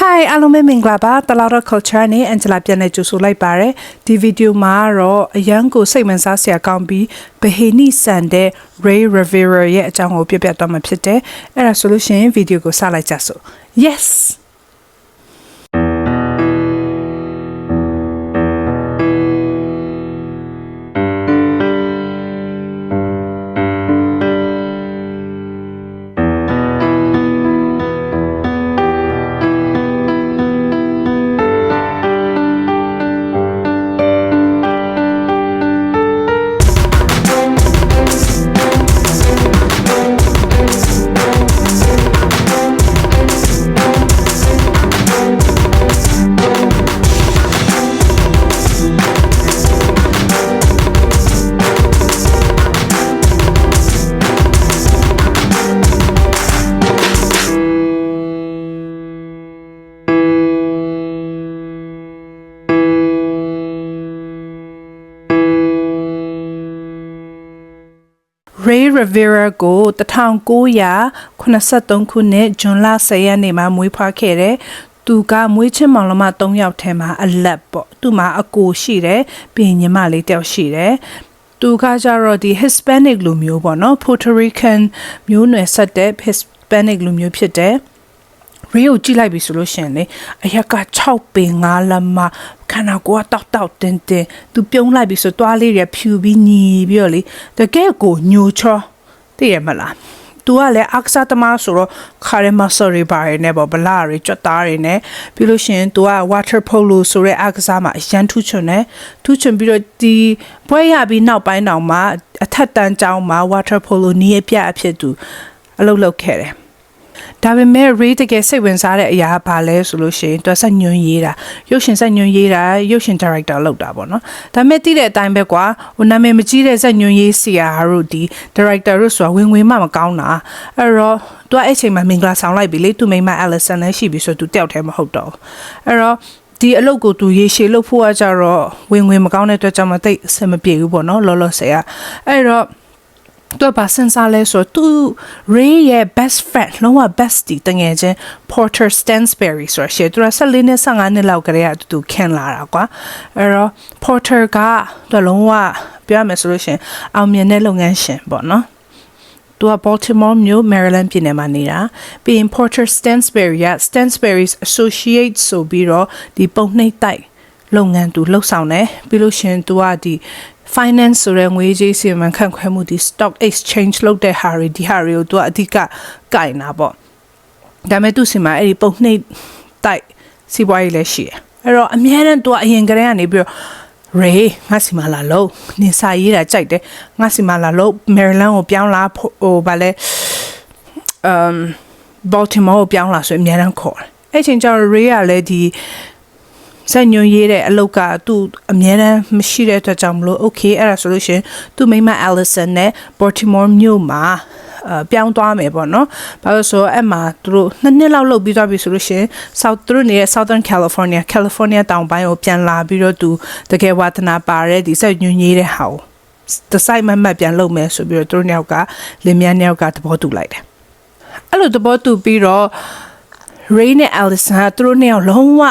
Hi အားလုံးပဲမင်္ဂလာပါတလာတော့ culture နဲ့ Angela ပြန်လည်ကြိုဆိုလိုက်ပါရယ်ဒီဗီဒီယိုမှာတော့အရန်ကိုစိတ်ဝင်စားစရာကောင်းပြီးဘဟေနီဆန်တဲ့ Ray Rivera ရဲ့အကြောင်းကိုပြပြတော့မှာဖြစ်တယ်အဲ့ဒါဆိုလို့ရှိရင်ဗီဒီယိုကိုစလိုက်ကြစို့ Yes Ray Rivera ကို1983ခုနှစ်ဇွန်လ10ရက်နေ့မှာမွေးဖွားခဲ့တဲ့သူကမွေးချင်းမောင်နှမ3ယောက်ထဲမှာအလက်ပေါ့သူမှာအကိုရှိတယ်ပြီးရင်ညီမလေးတယောက်ရှိတယ်သူကကြတော့ဒီ Hispanic လူမျိုးပေါ့နော် Puerto Rican မျိုးနွယ်ဆက်တဲ့ Hispanic လူမျိုးဖြစ်တဲ့Ray ကိုကြည့်လိုက်ပြီဆိုလို့ရှင်လေအရက်က6ပေ5လက်မခန္ဓာကိုယ်ကတောက်တင်းသူပြုံးလိုက်ပြီဆိုတွားလေးရဖြူပြီးညီပြီးတော့လေတကယ်ကိုညိုချောသိရမလားသူကလည်းအခစားသမားဆိုတော့ခါရမဆော်ရီဘာရနဲ့ပေါ့ဗလာရီကြွတားရီနဲ့ပြီးလို့ရှင်သူက water polo ဆိုတဲ့အခစားမှာအရန်ထူးချွန်တယ်ထူးချွန်ပြီးတော့ဒီပွဲရပြီးနောက်ပိုင်းတောင်မှအထက်တန်းကျောင်းမှာ water polo နီးအပြအဖြစ်သူအလုပ်လုပ်ခဲ့တယ်ဒါပေမဲ့ Ray တကယ်စိတ်ဝင်စားတဲ့အရာဘာလဲဆိုလို့ရှိရင်သူဆက်ညွှန်းရေးတာရုပ်ရှင်ဆက်ညွှန်းရေးတာရုပ်ရှင် director လုပ်တာပေါ့နော်ဒါပေမဲ့သိတဲ့အတိုင်းပဲကွာဟိုနာမည်မကြီးတဲ့ဆက်ညွှန်းရေးဆရာတို့ဒီ director တို့ဆိုတာဝင်မှမကောင်းတာအဲ့တော့သူအဲ့ချိန်မှာမင်္ဂလာဆောင်လိုက်ပြီလေသူမိမ Allison လည်းရှိပြီဆိုသူတယောက်တည်းမဟုတ်တော့အဲ့တော့ဒီအလုပ်ကိုသူရေရှည်လုပ်ဖို့ကကြတော့ဝင်မကောင်းတဲ့အတွက်ကြောင့်မသိအဆင်မပြေဘူးပေါ့နော်လောလောဆယ်ကအဲ့တော့သူကစင်စားလဲဆိုသူ Ray ရဲ့ best friend လုံးဝ bestie တငယ်ချင်း Porter Stansberry ဆိုရှယ်သူက14နှစ်15နှစ်လောက်ကလေးကသူခင်လာတာကွာအဲ့တော့ Porter ကသူလုံးဝပြောရမယ်ဆိုလို့ရှင်အောင်မြင်တဲ့လုပ်ငန်းရှင်ပေါ့နော်သူက Baltimore မြို့ Maryland ပြည်နယ်မှာနေတာပြီးရင် Porter Stansberry က Stansberry's Associates ဆိုပြီးတော့ဒီပုံနှိပ်တိုက်လုပ်ငန်းသူလှုပ်ဆောင်တယ်ပြီးလို့ရှင်သူကဒီfinance ဆိုတဲ့ငွေကြေးစီမံခန့်ခွဲမှုဒီ stock exchange လုပ်တဲ့ဟာတွေဒီဟာတွေကိုသူကအဓိကကင်တာပေါ့ဒါမဲ့သူစီမှာအဲ့ဒီပုံနှိပ်တိုက်စီးပွားရေးလည်းရှိတယ်အဲ့တော့အများနဲ့သူကအရင်ကတည်းကနေပြီးတော့ Ray ငါစီမှာလာလို့နေစာရေးတာကြိုက်တယ်ငါစီမှာလာလို့ Maryland ကိုပြောင်းလာဟိုဗာလဲBaltimore ကိုပြောင်းလာဆိုအများနဲ့ခေါ်တယ်အဲ့ချိန်ကျတော့ Ray ကလည်းဒီဆက်ညွှန်ရေးတဲ့အလုပ်ကသူအများတန်းမရှိတဲ့အတွက်ကြောင့်မလို့ okay အဲ့ဒါဆိုလို့ရှင်သူမိမ Allison နဲ့ Baltimore မြို့မှာပြောင်းသွားမယ်ပေါ့နော်ဘာလို့ဆိုအဲ့မှာသူတို့2နှစ်လောက်လုပ်ပြီးသွားပြီဆိုလို့ရှင်သူတို့နေတဲ့ Southern California တောင်ပိုင်းကိုပြန်လာပြီးတော့သူတကယ်ဝါသနာပါတဲ့ဒီဆက်ညွှန်ရေးတဲ့ဟာကိုတစိုက်မတ်ပြန်လုပ်မယ်ဆိုပြီးတော့သူတို့နှစ်ယောက်ကလင်မယားနှစ်ယောက်ကသဘောတူလိုက်တယ်အဲ့လိုသဘောတူပြီးတော့ Ray နဲ့ Allison ကသူတို့နှစ်ယောက်လုံးဝ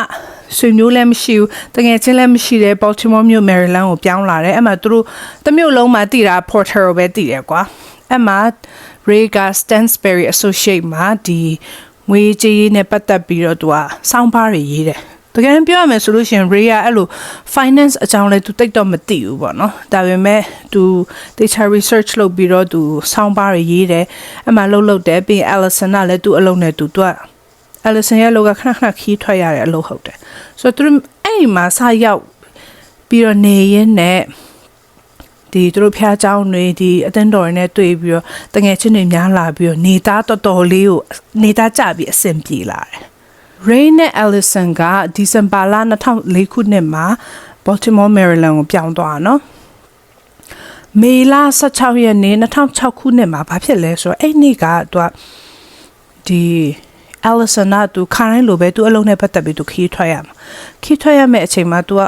ဆွေမျိုးလည်းမရှိဘူးတကယ်ချင်းလည်းမရှိတဲ့ Baltimore မြို့ Maryland ကိုပြောင်းလာတယ်အဲ့မှာသူတို့တမျိုးလုံးမှာတည်တာ Porter ကိုပဲတည်တယ်ကွာအဲ့မှာ Ray က Stansberry Associate မှာဒီငွေကြေးနဲ့ပတ်သက်ပြီးတော့သူကစောင်းပါးတွေရေးတယ်တကယ်ပြောရမယ်ဆိုလို့ရှိရင် Ray ကအဲ့လို finance အကြောင်းလည်းသူတိတ်တော့မသိဘူးပေါ့နော်ဒါပေမဲ့သူ data research လုပ်ပြီးတော့သူစောင်းပါးတွေရေးတယ်အဲ့မှာလှုပ်တယ်ပြီး Allison ကလည်းသူ့အလုပ်နဲ့သူကAllison ရဲ့လောကခဏခီးထွက်ရတဲ့အလုပ်ဟုတ်တယ်ဆိုတော့သူအဲ့မှာစရောက်ပြီးတော့နေရင်းနဲ့ဒီသူတို့ဖျားเจ้าတွေဒီအတင်းတော်တွေနဲ့တွေ့ပြီးတော့တငယ်ချင်းတွေများလာပြီးတော့နေသားတော်တော်လေးကိုနေသားကြပြီးအဆင်ပြေလာတယ် Ray နဲ့ Allison ကဒီဇင်ဘာလ2004ခုနှစ်မှာ Baltimore Maryland ကိုပြောင်းသွားတာနော်မေလ16ရက်နေ့2006ခုနှစ်မှာဘာဖြစ်လဲဆိုတော့အဲ့နေ့ကသူကဒီ Allison ကသူခါတိုင်းလိုပဲသူအလုံးနဲ့ပတ်သက်ပြီးသူခီးထွက်ရမယ်အချိန်မှာသူက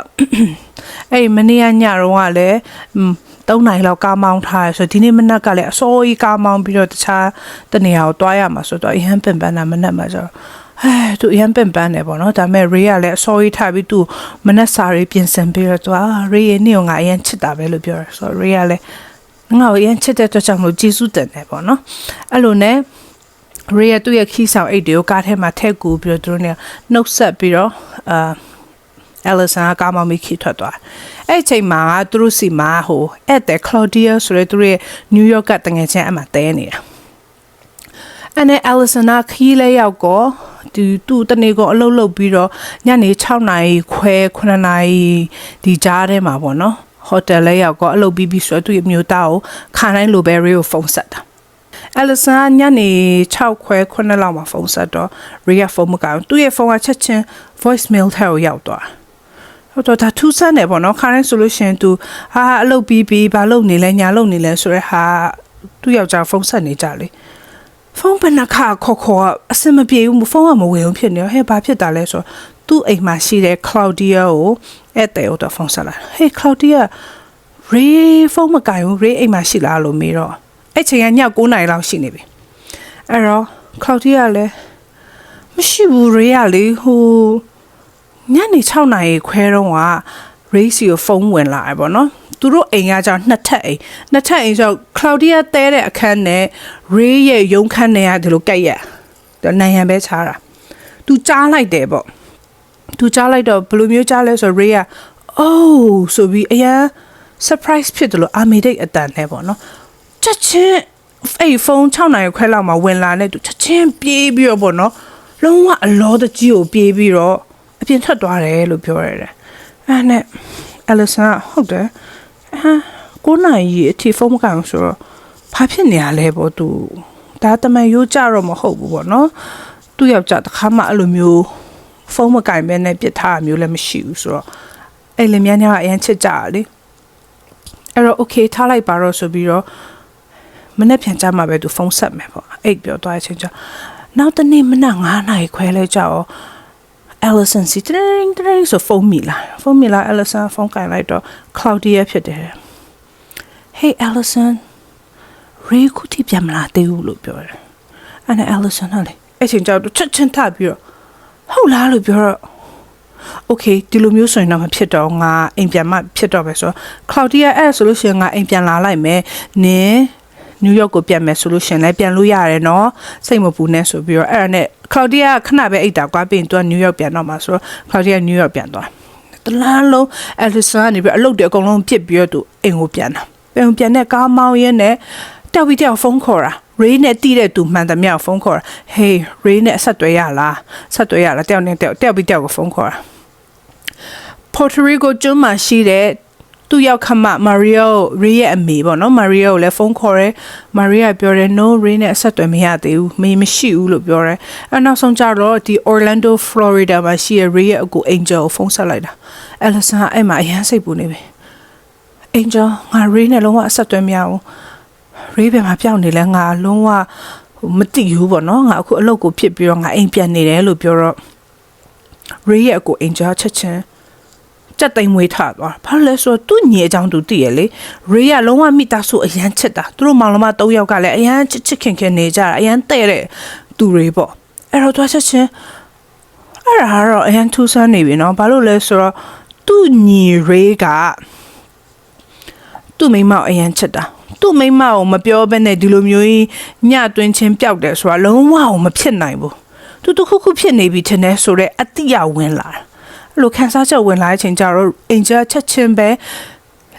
အဲ့မနေ့ညတော့ကလည်း3နိုင်လောက်ကားမောင်းထားရဆိုဒီနေ့မနက်ကလည်းအစိုးရကားမောင်းပြီးတော့တခြားတနေရာကိုတွားရမှာဆိုတော့အရင်ပင်ပန်းတာမနက်မှာကျတော့ဟ သူအရင်ပန်ပန်နေပေါ့နော်ဒါပေမဲ့ Ray ကလည်း sorry ထားပြီးသူမနက်စာရေးပြင်ဆင်ပြီးတော့သူက Ray ရဲ့နေ့ကငါအရင်ချစ်တာပဲလို့ပြောတယ်ဆိုတော့ Ray ကလည်းငါ့ကိုအရင်ချစ်တဲ့အတွက်ကြောင့်မလို့ကျေးဇူးတင်တယ်ပေါ့နော်အဲ့လိုနဲ့ Ray ရဲ့သူ့ရဲ့ခီးဆောင်အိတ်တွေကိုကားထဲမှာထည့်ကူပြီးတော့သူတို့เนี่ยနှုတ်ဆက်ပြီးတော့Allison ကကားမောင်းပြီးခီးထွက်သွားအဲ့အချိန်မှာသူတို့စီမှာဟိုအဲ့တဲ့ Claudia ဆိုတဲ့သူတို့ရဲ့ New York ကတငယ်ချင်းအမှတဲနေတာအဲ့နဲ့ Allison ကခီးလဲရောက်ကောသူတနေ့ကအလုပ်လုပ်ပြီးတော့ညနေ6နာရီခွဲ9နာရီဒီကြားထဲမှာပေါ့နော်ဟိုတယ်လဲရောက်ကောအလုပ်ပြီးဆိုတော့သူ့မျိုးသားကိုခါတိုင်းလိုပဲ Ray ကိုဖုန်းဆက်တာAllison ညနေ6ခွဲ9လောက်မှာဖုန်းဆက်တော့ Ray ကဖုန်းမကောင်းသူ့ရဲ့ဖုန်းကချက်ချင်း voicemail ထဲကိုရောက်သွားတော့ဒါထူးဆန်းတယ်ပေါ့နော်ခါတိုင်းဆိုလို့ရှိရင် तू ဟာအလုပ်ပြီးဘာလုပ်နေလဲညာလုပ်နေလဲဆိုရဲဟာသူ့ယောက်ျားဖုန်းဆက်နေကြလေဖုန်းဘယ်နှခါခေါ်အဆင်မပြေဘူးဖုန်းကမဝင်ဘူးဖြစ်နေဟဲ့ဘာဖြစ်တာလဲဆိုတော့သူ့အိမ်မှာရှိတဲ့ Claudia ကိုအဲ့တဲ့တော့ဖုန်းဆက်လာဟေး Claudia Ray ဖုန်းမကင်ဘူး Ray အိမ်မှာရှိလားလို့မေးတော့အဲ့ချိန်ကည9နာရီလောက်ရှိနေပြီအဲ့တော့ Claudia လည်းမရှိဘူး Ray ကလေဟိုညနေ6နာရီခွဲတော့က Ray စီကိုဖုန်းဝင်လာတယ်ပေါ့နော်သူတို့အိမ်ကကြောင့်နှစ်ထပ်အိမ်ဆို Claudia တဲတဲ့အခန်းနဲ့ Ray ရဲ့ရုံးခန်းနဲ့ကဒီလိုကက်ရက်နိုင်ရန်ပဲချားတာသူကြားလိုက်တယ်ပေါ့သူကြားလိုက်တော့ဘယ်လိုမျိုးကြားလဲဆို Ray က oh ဆိုပြီးအရင် surprise ဖြစ်တယ်လို့အာမေဒိတ်အတန်နဲ့ပေါ့နော်ချက်ချင်းအဲ့ဖုန်း6နာရီခွဲလောက်မှာဝင်လာတဲ့သူချက်ချင်းပြေးပြီးတော့ပေါ့နော်လုံးဝအလောတကြီးကိုပြေးပြီးတော့အပြင်ထွက်သွားတယ်လို့ပြောရတယ်အဲ့နဲ့ Allison ဟုတ်တယ်9နာရီအထိဖုန်းမကန်ဆိုတော့ဘာဖြစ်နေရလဲပေါ့သူဒါတမန်ရိုးကြတော့မဟုတ်ဘူးပေါ့နော်သူ့ယောက်ျားတခါမှအဲ့လိုမျိုးဖုန်းမကန်ပဲနဲ့ပြစ်ထားမျိုးလည်းမရှိဘူးဆိုတော့အဲ့လေမြန်ကအရင်ချစ်ကြတာလေအဲ့တော့ okay ထားလိုက်ပါတော့ဆိုပြီးတော့မနေ့ပြန်ကြမှာပဲသူဖုန်းဆက်မယ်ပေါ့အိတ်ပြောသွားတဲ့အချိန်ကျနောက်တနေ့မနက်9နာရီခွဲလဲကြောက်Allison စီတင်းဆိုဖုန်းမိလာ Allison ဖုန်းကင်လိုက်တော့ Claudia ဖြစ်တယ် Hey Allison Ray ခုထိပြန်မလာသေးဘူးလို့ပြောတယ်အဲ့နဲ့ Allison ကလေအဲ့ချိန်ကျတော့ချက်ချင်းထပြီးတော့ဟုတ်လားလို့ပြောတော့ Okay ဒီလိုမျိုးဆိုရင်တော့မဖြစ်တော့ငါအိမ်ပြန်မှဖြစ်တော့ပဲဆိုတော့ Claudia အဲ့ဆိုလို့ရှိရင်ငါအိမ်ပြန်လာလိုက်မယ်နင်းNew York ကိုပြန်မယ်ဆိုလို့ရှင်လည်းပြန်လို့ရတယ်နော်စိတ်မပူနဲ့ဆိုပြီးတော့အဲ့ဒါနဲ့ Claudia ခဏပဲအိတ်တာကွာပြီးရင် तू New York ပြန်တော့မှာဆိုတော့ Claudia New York ပြန်သွားတလားလုံး Allison ကနေပြီးအလုပ်တွေအကုန်လုံးပြစ်ပြီးတော့ तू အိမ်ကိုပြန်တာပြန်တဲ့ကားမောင်းရင်းနဲ့တောက်ပြီးဖုန်းခေါ်တာ Ray နဲ့တီးတဲ့ तू မှန်တယ်မြောက်ဖုန်းခေါ်တာ Hey Ray နဲ့ဆက်သွယ်ရလားတယောက်နဲ့တယောက်ပြီးတယောက်ကိုဖုန်းခေါ်တာ Puerto Rico ကျွန်းမှာရှိတဲ့သူရောက်ခမ Mario Ray ရဲ့အမေပေါ့နော် Mario ကိုလည်းဖုန်းခေါ်တယ် Maria ပြောတယ် no Ray နဲ့အဆက်အသွယ်မရသေးဘူးမရှိဘူးလို့ပြောတယ်အဲနောက်ဆုံးကျတော့ဒီ Orlando Florida မှာရှိတဲ့ Ray ရဲ့အကို Angel ကိုဖုန်းဆက်လိုက်တာ Allison ကအဲ့မှာအရန်စိတ်ပူနေပြီ Angel ငါ Ray နဲ့လုံးဝအဆက်အသွယ်မရဘူး Ray ဘယ်မှာပြောင်းနေလဲငါလုံးဝမသိဘူးပေါ့နော်ငါအခုအလုပ်ကိုဖြစ်ပြီးတော့ငါအိမ်ပြန်နေတယ်လို့ပြောတော့ Ray ရဲ့အကို Angel ချက်ချင်းကြက်သိမ်းမွေးထားသွားဘာလို့လဲဆိုတော့သူ့ညီအကြောင်းသူသိရလေ Ray ကလုံးဝမိသားစုအရန်ချစ်တာသူတို့မောင်နှမ3ယောက်ကလည်းအရန်ချစ်ခင်နေကြတာအရန်တဲ့တဲ့သူတွေပေါ့အဲ့တော့သူချက်ချင်းအဲ့ဒါတော့အရန်ထူးဆန်းနေပြီနော်ဘာလို့လဲဆိုတော့သူ့ညီ Ray ကသူ့မိန်းမအရန်ချစ်တာသူ့မိန်းမကိုမပြောဘဲနဲ့ဒီလိုမျိုးကြီးညတွင်းချင်းပျောက်တယ်ဆိုတာလုံးဝမဖြစ်နိုင်ဘူးသူတခုခုဖြစ်နေပြီထင်တယ်ဆိုတော့အတိအကျဝင်လာလို့ခန်းစားချက်ဝင်လာတဲ့အချိန်ကျတော့ Angel ချက်ချင်းပဲ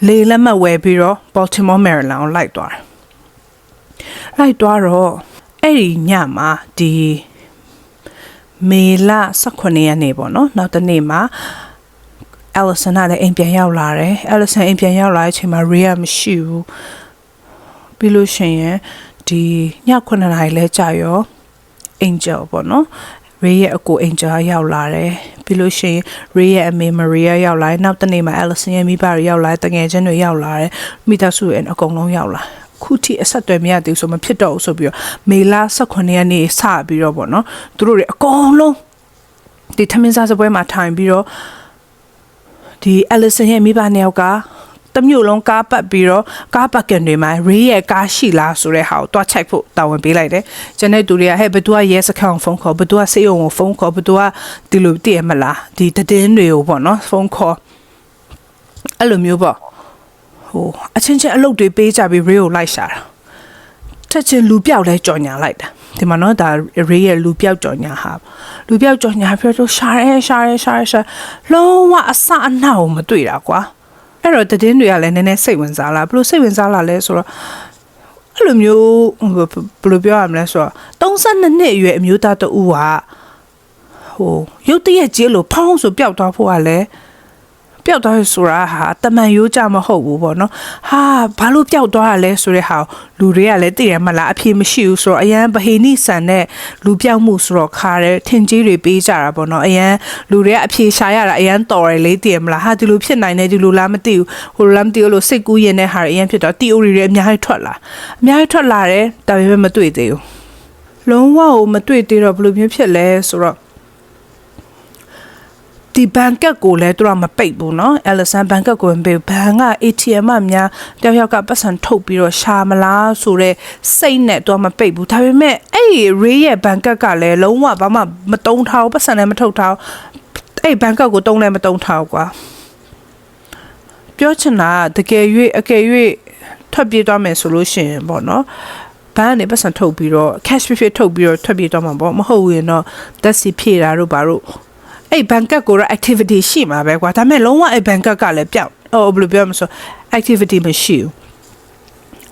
လေလက်မှတ်ဝယ်ပြီးတော့ Baltimore Maryland ကိုလိုက်သွားတော့အဲ့ဒီညမှာဒီမေလ18ရက်နေ့ပေါ့နော်နောက်တနေ့မှာ Allison ကလည်းအိမ်ပြန်ရောက်လာတယ် Allison အိမ်ပြန်ရောက်လာတဲ့အချိန်မှာ Ray မရှိဘူးပြီးလို့ရှိရင်ဒီည9နာရီလဲကြာရော Angel ပေါ့နော်Ray ရဲ့အကို Angel ရောက်လာတယ်ပြီးလို့ရှိရင် Ray ရဲ့အမေ Maria ရောက်လာတယ်နောက်တနေ့မှာ Allison ရဲ့မိဘတွေရောက်လာတယ်တငယ်ချင်းတွေရောက်လာတယ်မိသားစုရဲ့အကုန်လုံးရောက်လာခုထိအဆက်အသွယ်မရသေးဘူးဆိုမဖြစ်တော့ဘူးဆိုပြီးတော့မေလ18ရက်နေ့စပြီးတော့ပေါ့နော်သူတို့တွေအကုန်လုံးဒီထမင်းစားစပွဲမှာထိုင်ပြီးတော့ဒီ Allison ရဲ့မိဘနှစ်ယောက်က တမျိုးလုံးကားပတ်ပြီးတော့ကားပတ်ကင်တွေမှာရေးရဲ့ကားရှိလားဆိုတဲ့ဟာကိုတွားချိုက်ဖို့တာဝန်ပေးလိုက်တယ်ကျန်တဲ့သူတွေကဟဲ့ဘသူကရဲစခန်းဖုန်းခေါ်ဘသူကစေယုံကိုဖုန်းခေါ်ဘသူကဒီလိုတည်ရမလားဒီတည်င်းတွေကိုပေါ့နော်ဖုန်းခေါ်အဲ့လိုမျိုးပေါ့ဟိုအချင်းချင်းအလုပ်တွေပေးကြပြီးရေးကိုလိုက်ရှာတာချက်ချင်းလူပြောက်လဲကြော်ညာလိုက်တာဒီမှာနော်ဒါရေးရဲ့လူပြောက်ကြော်ညာဟာလူပြောက်ကြော်ညာပြောတော့ရှာလုံးဝအစအနောက်ကိုမတွေ့တာကွာအဲ့တော့တည်င်းတွေကလည်းနည်းနည်းစိတ်ဝင်စားလာဘလို့စိတ်ဝင်စားလာလဲဆိုတော့အဲ့လိုမျိုးဘယ်လိုပြောရမလဲဆိုတော့32နှစ်အရွယ်အမျိုးသားတူကဟိုရုတ်တရက်ကြီးလို့ဖောင်းဆိုပျောက်သွားဖို့ကလည်းပျောက်သွားဆိုတာဟာတမန်ရိုးကြမဟုတ်ဘူးပေါ့နော်ဟာဘာလို့ပျောက်သွားရလဲဆိုတဲ့ဟာလူတွေကလည်းသိရမလားအဖြေမရှိဘူးဆိုတော့အရန်ဗဟိနိဆန်နဲ့လူပျောက်မှုဆိုတော့ခါတဲ့ထင်ကြီးတွေပေးကြတာပေါ့နော်အရန်လူတွေကအဖြေရှာရတာအရန်တော်တယ်လေသိရမလားဟာဒီလိုဖြစ်နိုင်တယ်ဒီလိုလားမသိဘူးဟိုလားမသိဘူးလို့စိတ်ကူးရင်တဲ့ဟာအရန်ဖြစ်တော့ theory တွေအများကြီးထွက်လာတယ်ဒါပေမဲ့မတွေ့သေးဘူးလုံးဝမတွေ့သေးတော့ဘယ်လိုမျိုးဖြစ်လဲဆိုတော့ဒီဘန်ကတ်ကိုလည်းသူကမပိတ်ဘူးเนาะအယ်လဆန်ဘန်ကတ်ကိုမပိတ်ဘန်က ATM မှာများတယောက်ကပတ်စံထုတ်ပြီးတော့ရှာမလားဆိုတော့စိတ်နဲ့သူကမပိတ်ဘူးဒါပေမဲ့အဲ့ဒီ Ray ရဲ့ဘန်ကတ်ကလည်းလုံးဝဘာမှမတုံးထားဘူးပတ်စံလည်းမထုတ်ထားအဲ့ဘန်ကတ်ကိုတုံးလည်းမတုံးထားကွာပြောချင်တာတကယ်၍ထွက်ပြေးသွားမယ်ဆိုလို့ရှိရင်ပေါ့နော်ဘန်ကနေပတ်စံထုတ်ပြီးတော့ cash ဖြစ်ထုတ်ပြီးတော့ထွက်ပြေးသွားမှာပေါ့မဟုတ်ရင်တော့တက်စီဖြည့်တာတို့ဘာလို့အဲ့ဘန်ကတ်ကိုတော့ activity ရှိမှာပဲကွာဒါပေမဲ့လုံးဝအဲ့ဘန်ကတ်ကလည်းပျောက်ဘယ်လိုပြောမလဲဆို activity မရှိဘူး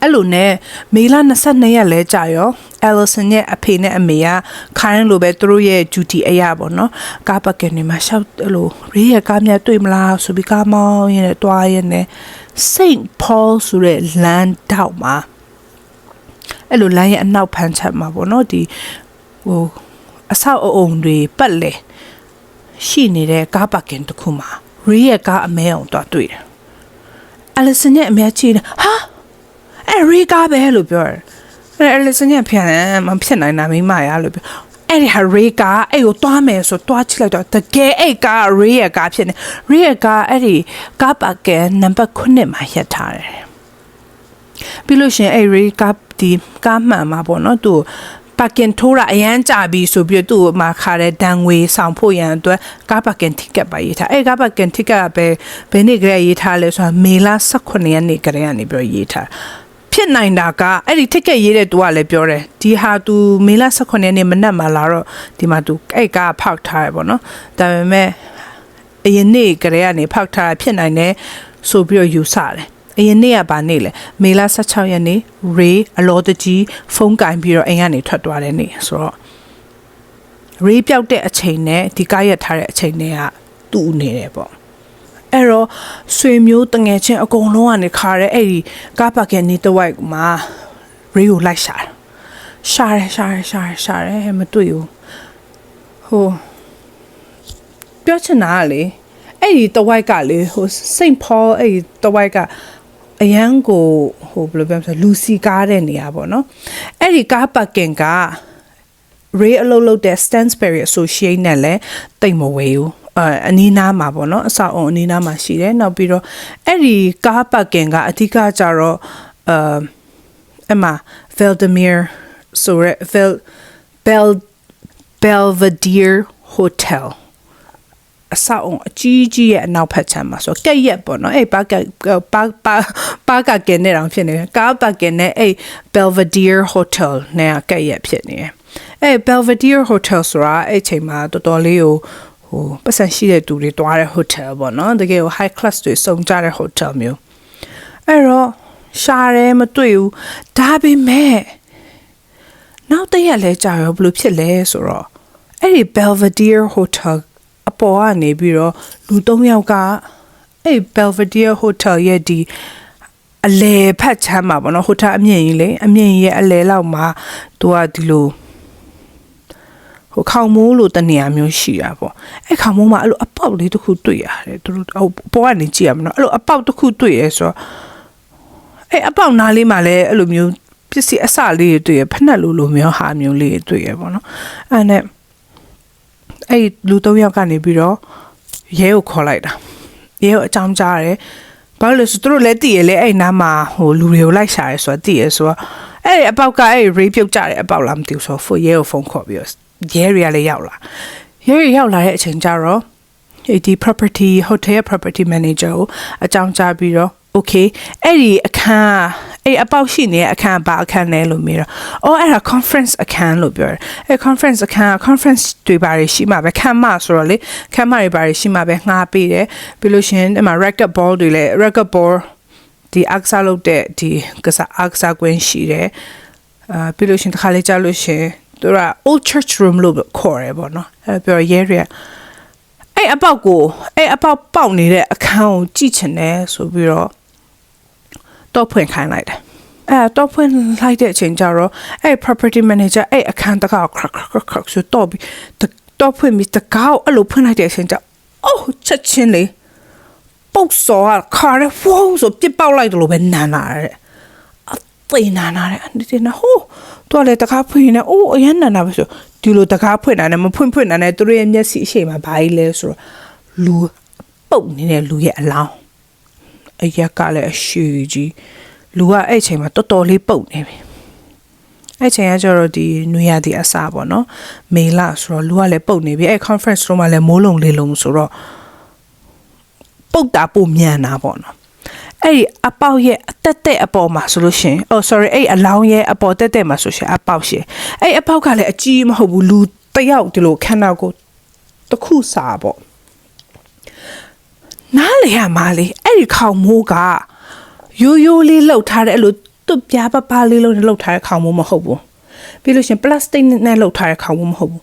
အဲ့လိုနဲ့မေလ22ရက်လဲကြာရော Allison ရဲ့အဖေနဲ့အမေကခိုင်းလို့ပဲသူတို့ရဲ့ duty အရာပေါ့နော်ကားပတ်ကင်တွေမှာရှောက်အဲ့လိုရေးရကားများတွေ့မလားဆိုပြီးကားမောင်းရင်းနဲ့တွားရင်းနဲ့ Saint Paul ဆိုတဲ့ land တောက်မှာအဲ့လိုလမ်းရဲ့အနောက်ဖန်ချက်မှာပေါ့နော်ဒီဟိုအဆောက်အအုံတွေပတ်လေရှိနေတဲ့ကားပါကင်တစ်ခုမှာရေးရဲ့ကားအမဲအောင်တော့တွေ့တယ်။ Allison ရဲ့အမဲချီတယ်ဟာအဲ့ရေးကားပဲလို့ပြောတယ်။အဲ့ Allison ရဲ့ပြန်မဖြစ်နိုင်တာမိမရလို့ပြောအဲ့ဒီဟာရေးကားအဲ့ကိုတွားမယ်ဆိုတွားချိလိုက်တော့တကယ်အဲ့ကားရေးရဲ့ကားဖြစ်နေရေးရဲ့ကားအဲ့ဒီကားပါကင်နံပါတ်9မှာရပ်ထားတယ်။ပြီးလို့ရှင်အဲ့ရေးကားဒီကားမှန်မှာပေါ့နော်သူပါကင်ထိုးတာအရန်ကြပြီဆိုပြီးသူ့မှာခါတဲ့ဒဏ်ငွေဆောင်ဖို့ရန်အတွက်ကားပါကင် ticket ပါရေးထားအဲ့ကားပါကင် ticket ကဘယ်နေ့ကရေးထားလဲဆိုတာမေလ18ရက်နေ့ကလေးကနေပြီးရေးထားဖြစ်နိုင်တာကအဲ့ဒီ ticket ရေးတဲ့သူကလည်းပြောတယ်ဒီဟာသူမေလ18ရက်နေ့မနက်မှာလာတော့ဒီမှာသူအဲ့ကားဖောက်ထားရပေါ့နော်ဒါပေမဲ့အရင်နေ့ကလေးကနေဖောက်ထားတာဖြစ်နိုင်တယ်ဆိုပြီးယူဆတယ်အရင်နေ့ကဗာနေ့လေမေလ16ရက်နေ့ Ray အလောတကြီးဖုန်းကင်ပြီးတော့အိမ်ကနေထွက်သွားတဲ့နေ့ဆိုတော့ Ray ပျောက်တဲ့အချိန်နဲ့ဒီကားရက်ထားတဲ့အချိန်နဲ့ကတူနေတယ်ပေါ့အဲ့တော့ဆွေမျိုးတငယ်ချင်းအကုန်လုံးကနေခါရဲအဲ့ဒီကားပါကင်နေတဝိုက်မှာ Ray ကိုလိုက်ရှာတယ်မတွေ့ဘူးဟိုပြောချင်တာကလေအဲ့ဒီတဝိုက်ကလေဟို Saint Paul အဲ့ဒီတဝိုက်ကအရန်ကိုဟိုဘယ်လိုပြောမလဲလူစီကားတဲ့နေရာပေါ့နော်အဲ့ဒီကားပါကင်က Ray အလုပ်လုပ်တဲ့ Stansbury Associate နဲ့လည်းတိတ်မဝေးဘူးအနီးနားမှာပေါ့နော်အဆောက်အုံအနီးနားမှာရှိတယ်နောက်ပြီးတော့အဲ့ဒီကားပါကင်ကအဓိကကြတော့အမ Valdemar ဆိုရဲ Belvedere Hotelအဆောက်အုံအကြီးကြီးရဲ့အနောက်ဖက်ခြမ်းမှာဆိုကက်ရက်ပေါ့နော်အဲ့ပါကကင်နဲ့တောင်ဖြစ်နေတယ်ကားပါကင်နဲ့အဲ့ Belvedere Hotel နဲ့ကက်ရက်ဖြစ်နေတယ်အဲ့ Belvedere Hotel ဆိုတာအဲ့ချိန်မှာတော်တော်လေးကိုဟိုပတ်စံရှိတဲ့သူတွေတွားတဲ့ hotel ပေါ့နော်တကယ်ကို high class တွေစုံကြတဲ့ hotel မျိုးအဲ့တော့ရှာရဲမတွေ့ဘူးဒါပေမဲ့နောက်တရက်လဲကြာရောဘလို့ဖြစ်လဲဆိုတော့အဲ့ဒီ Belvedere Hotelအပေါ်ကနေပြီးတော့လူ3ယောက်ကအဲ့ Belvedere Hotel ရဲ့ဒီအလဲဖက်ချမ်းမှာပေါ့နော် hotel အမြင့်ကြီးလေအမြင့်ကြီးရဲ့အလဲလောက်မှာသူကဒီလိုဟိုခေါင်မိုးလိုတနေရာမျိုးရှိတာပေါ့အဲ့ခေါင်မိုးမှာအဲ့လိုအပေါက်လေးတစ်ခုတွေ့ရတယ်သူတို့ပေါ်ကနေကြည့်ရမလို့အဲ့လိုအပေါက်တစ်ခုတွေ့ရဲဆိုတော့အဲ့အပေါက်နားလေးမှာလည်းအဲ့လိုမျိုးပစ္စည်းအစလေးတွေတွေ့ရဖက်နှက်လိုမျိုးဟာမျိုးလေးတွေ့ရပေါ့နော်အဲ့နဲ့အဲ့လူ3ယောက်ကနေပြီးတော့ရဲကိုခေါ်လိုက်တာရဲကိုအကြောင်းကြားတယ် ဘာလို့လဲဆိုသူတို့လည်းတည်ရလေအဲ့နားမှာဟိုလူတွေကိုလိုက်ရှာရဲဆိုတော့တည်ရဆိုတော့အဲ့အပေါက်ကအဲ့ rate ပြုတ်ကြတယ်အပေါက်လားမသိဘူးဆိုတော့ရဲကိုဖုန်းခေါ်ပြီးတော့ရဲတွေကလည်းရောက်လာတဲ့အချိန်ကျတော့ဒီ property hotel property manager ကိုအကြောင်းကြားပြီးတော့ okay အဲ့ဒီအခန်းအဲ့အပေါက်ရှိနေတဲ့အခန်းဘာအခန်းလဲလို့မေးတော့အော်အဲ့ဒါ conference အခန်းလို့ပြောတယ်အဲ့ conference အခန်း conference တွေပါရရှိမှာပဲခမ်းမဆိုတော့လေခမ်းမတွေပါရရှိမှာပဲငှားပေးတယ်ပြီးလို့ရှင်ဒီမှာ racket ball တွေလဲ racket ball ဒီအားကစားလုပ်တဲ့ဒီအားကစားကွင်းရှိတယ်ပြီးလို့ရှင်တစ်ခါလေးကြားလို့ရှင်သူက old church room လို့ခေါ်တယ်ပေါ့နော်အဲ့ပြောရဲရဲအဲ့အပေါက်ပေါက်နေတဲ့အခန်းကိုကြည့်ချင်တယ်ဆိုပြီးတော့ဖွင့်ခိုင်းလိုက်တယ်တော့ဖွင့်လိုက်တဲ့အချိန်ကျတော့အဲ့ property manager အဲ့အခန်းတကား crack ဆိုတော့ဖွင့်ပြီးတကားအဲ့လိုဖွင့်လိုက်တဲ့အချိန်ကျအော်ချက်ချင်းလေပုတ်စောခါရဖုန်းဆိုပြစ်ပေါက်လိုက်တယ်လို့ပဲနာနာတဲ့အသိနာနာတဲ့ဒီနာဟိုတော့လေတကားဖွင့်နေအိုးအရန်နာနာပဲဆိုဒီလိုတကားဖွင့်တာနဲ့မဖွင့်တာနဲ့သူတို့ရဲ့မျက်စိအရှိမှာဘာကြီးလဲဆိုတော့လူပုတ်နေတဲ့လူရဲ့အလောင်းအရက်ကလည်းအရှိကြီးလူကအဲ့ချိန်မှာတော်တော်လေးပုတ်နေပြီအဲ့ချိန်ကကျတော့ဒီနွေရသည့်အစားပေါ့နော်မေလဆိုတော့လူကလည်းပုတ်နေပြီအဲ့ conference room မှာလည်းမိုးလုံလေးလုံးဆိုတော့ပုတ်တာပိုမြန်တာပေါ့နော်အဲ့ဒီအပေါက်ရဲ့အတက်တဲ့အပေါ်မှာဆိုလို့ရှင်အဲ့အလောင်းရဲ့အပေါ်တက်မှာဆိုရှင်အပေါက်ရှင်အဲ့အပေါက်ကလည်းအကြီးမဟုတ်ဘူးလူတယောက်ဒီလိုခန္ဓာကိုယ်တစ်ခုစားပေါ့နားလေရမှာလေအဲ့ဒီခေါင်မိုးကရိုးလေးလှုပ်ထားတဲ့အဲ့လိုတွပြားပလေးလုံးနဲ့လှုပ်ထားတဲ့ခေါင်မိုးမဟုတ်ဘူးပြီးလို့ရှင်ပလတ်စတစ်နဲ့လှုပ်ထားတဲ့ခေါင်မိုးမဟုတ်ဘူး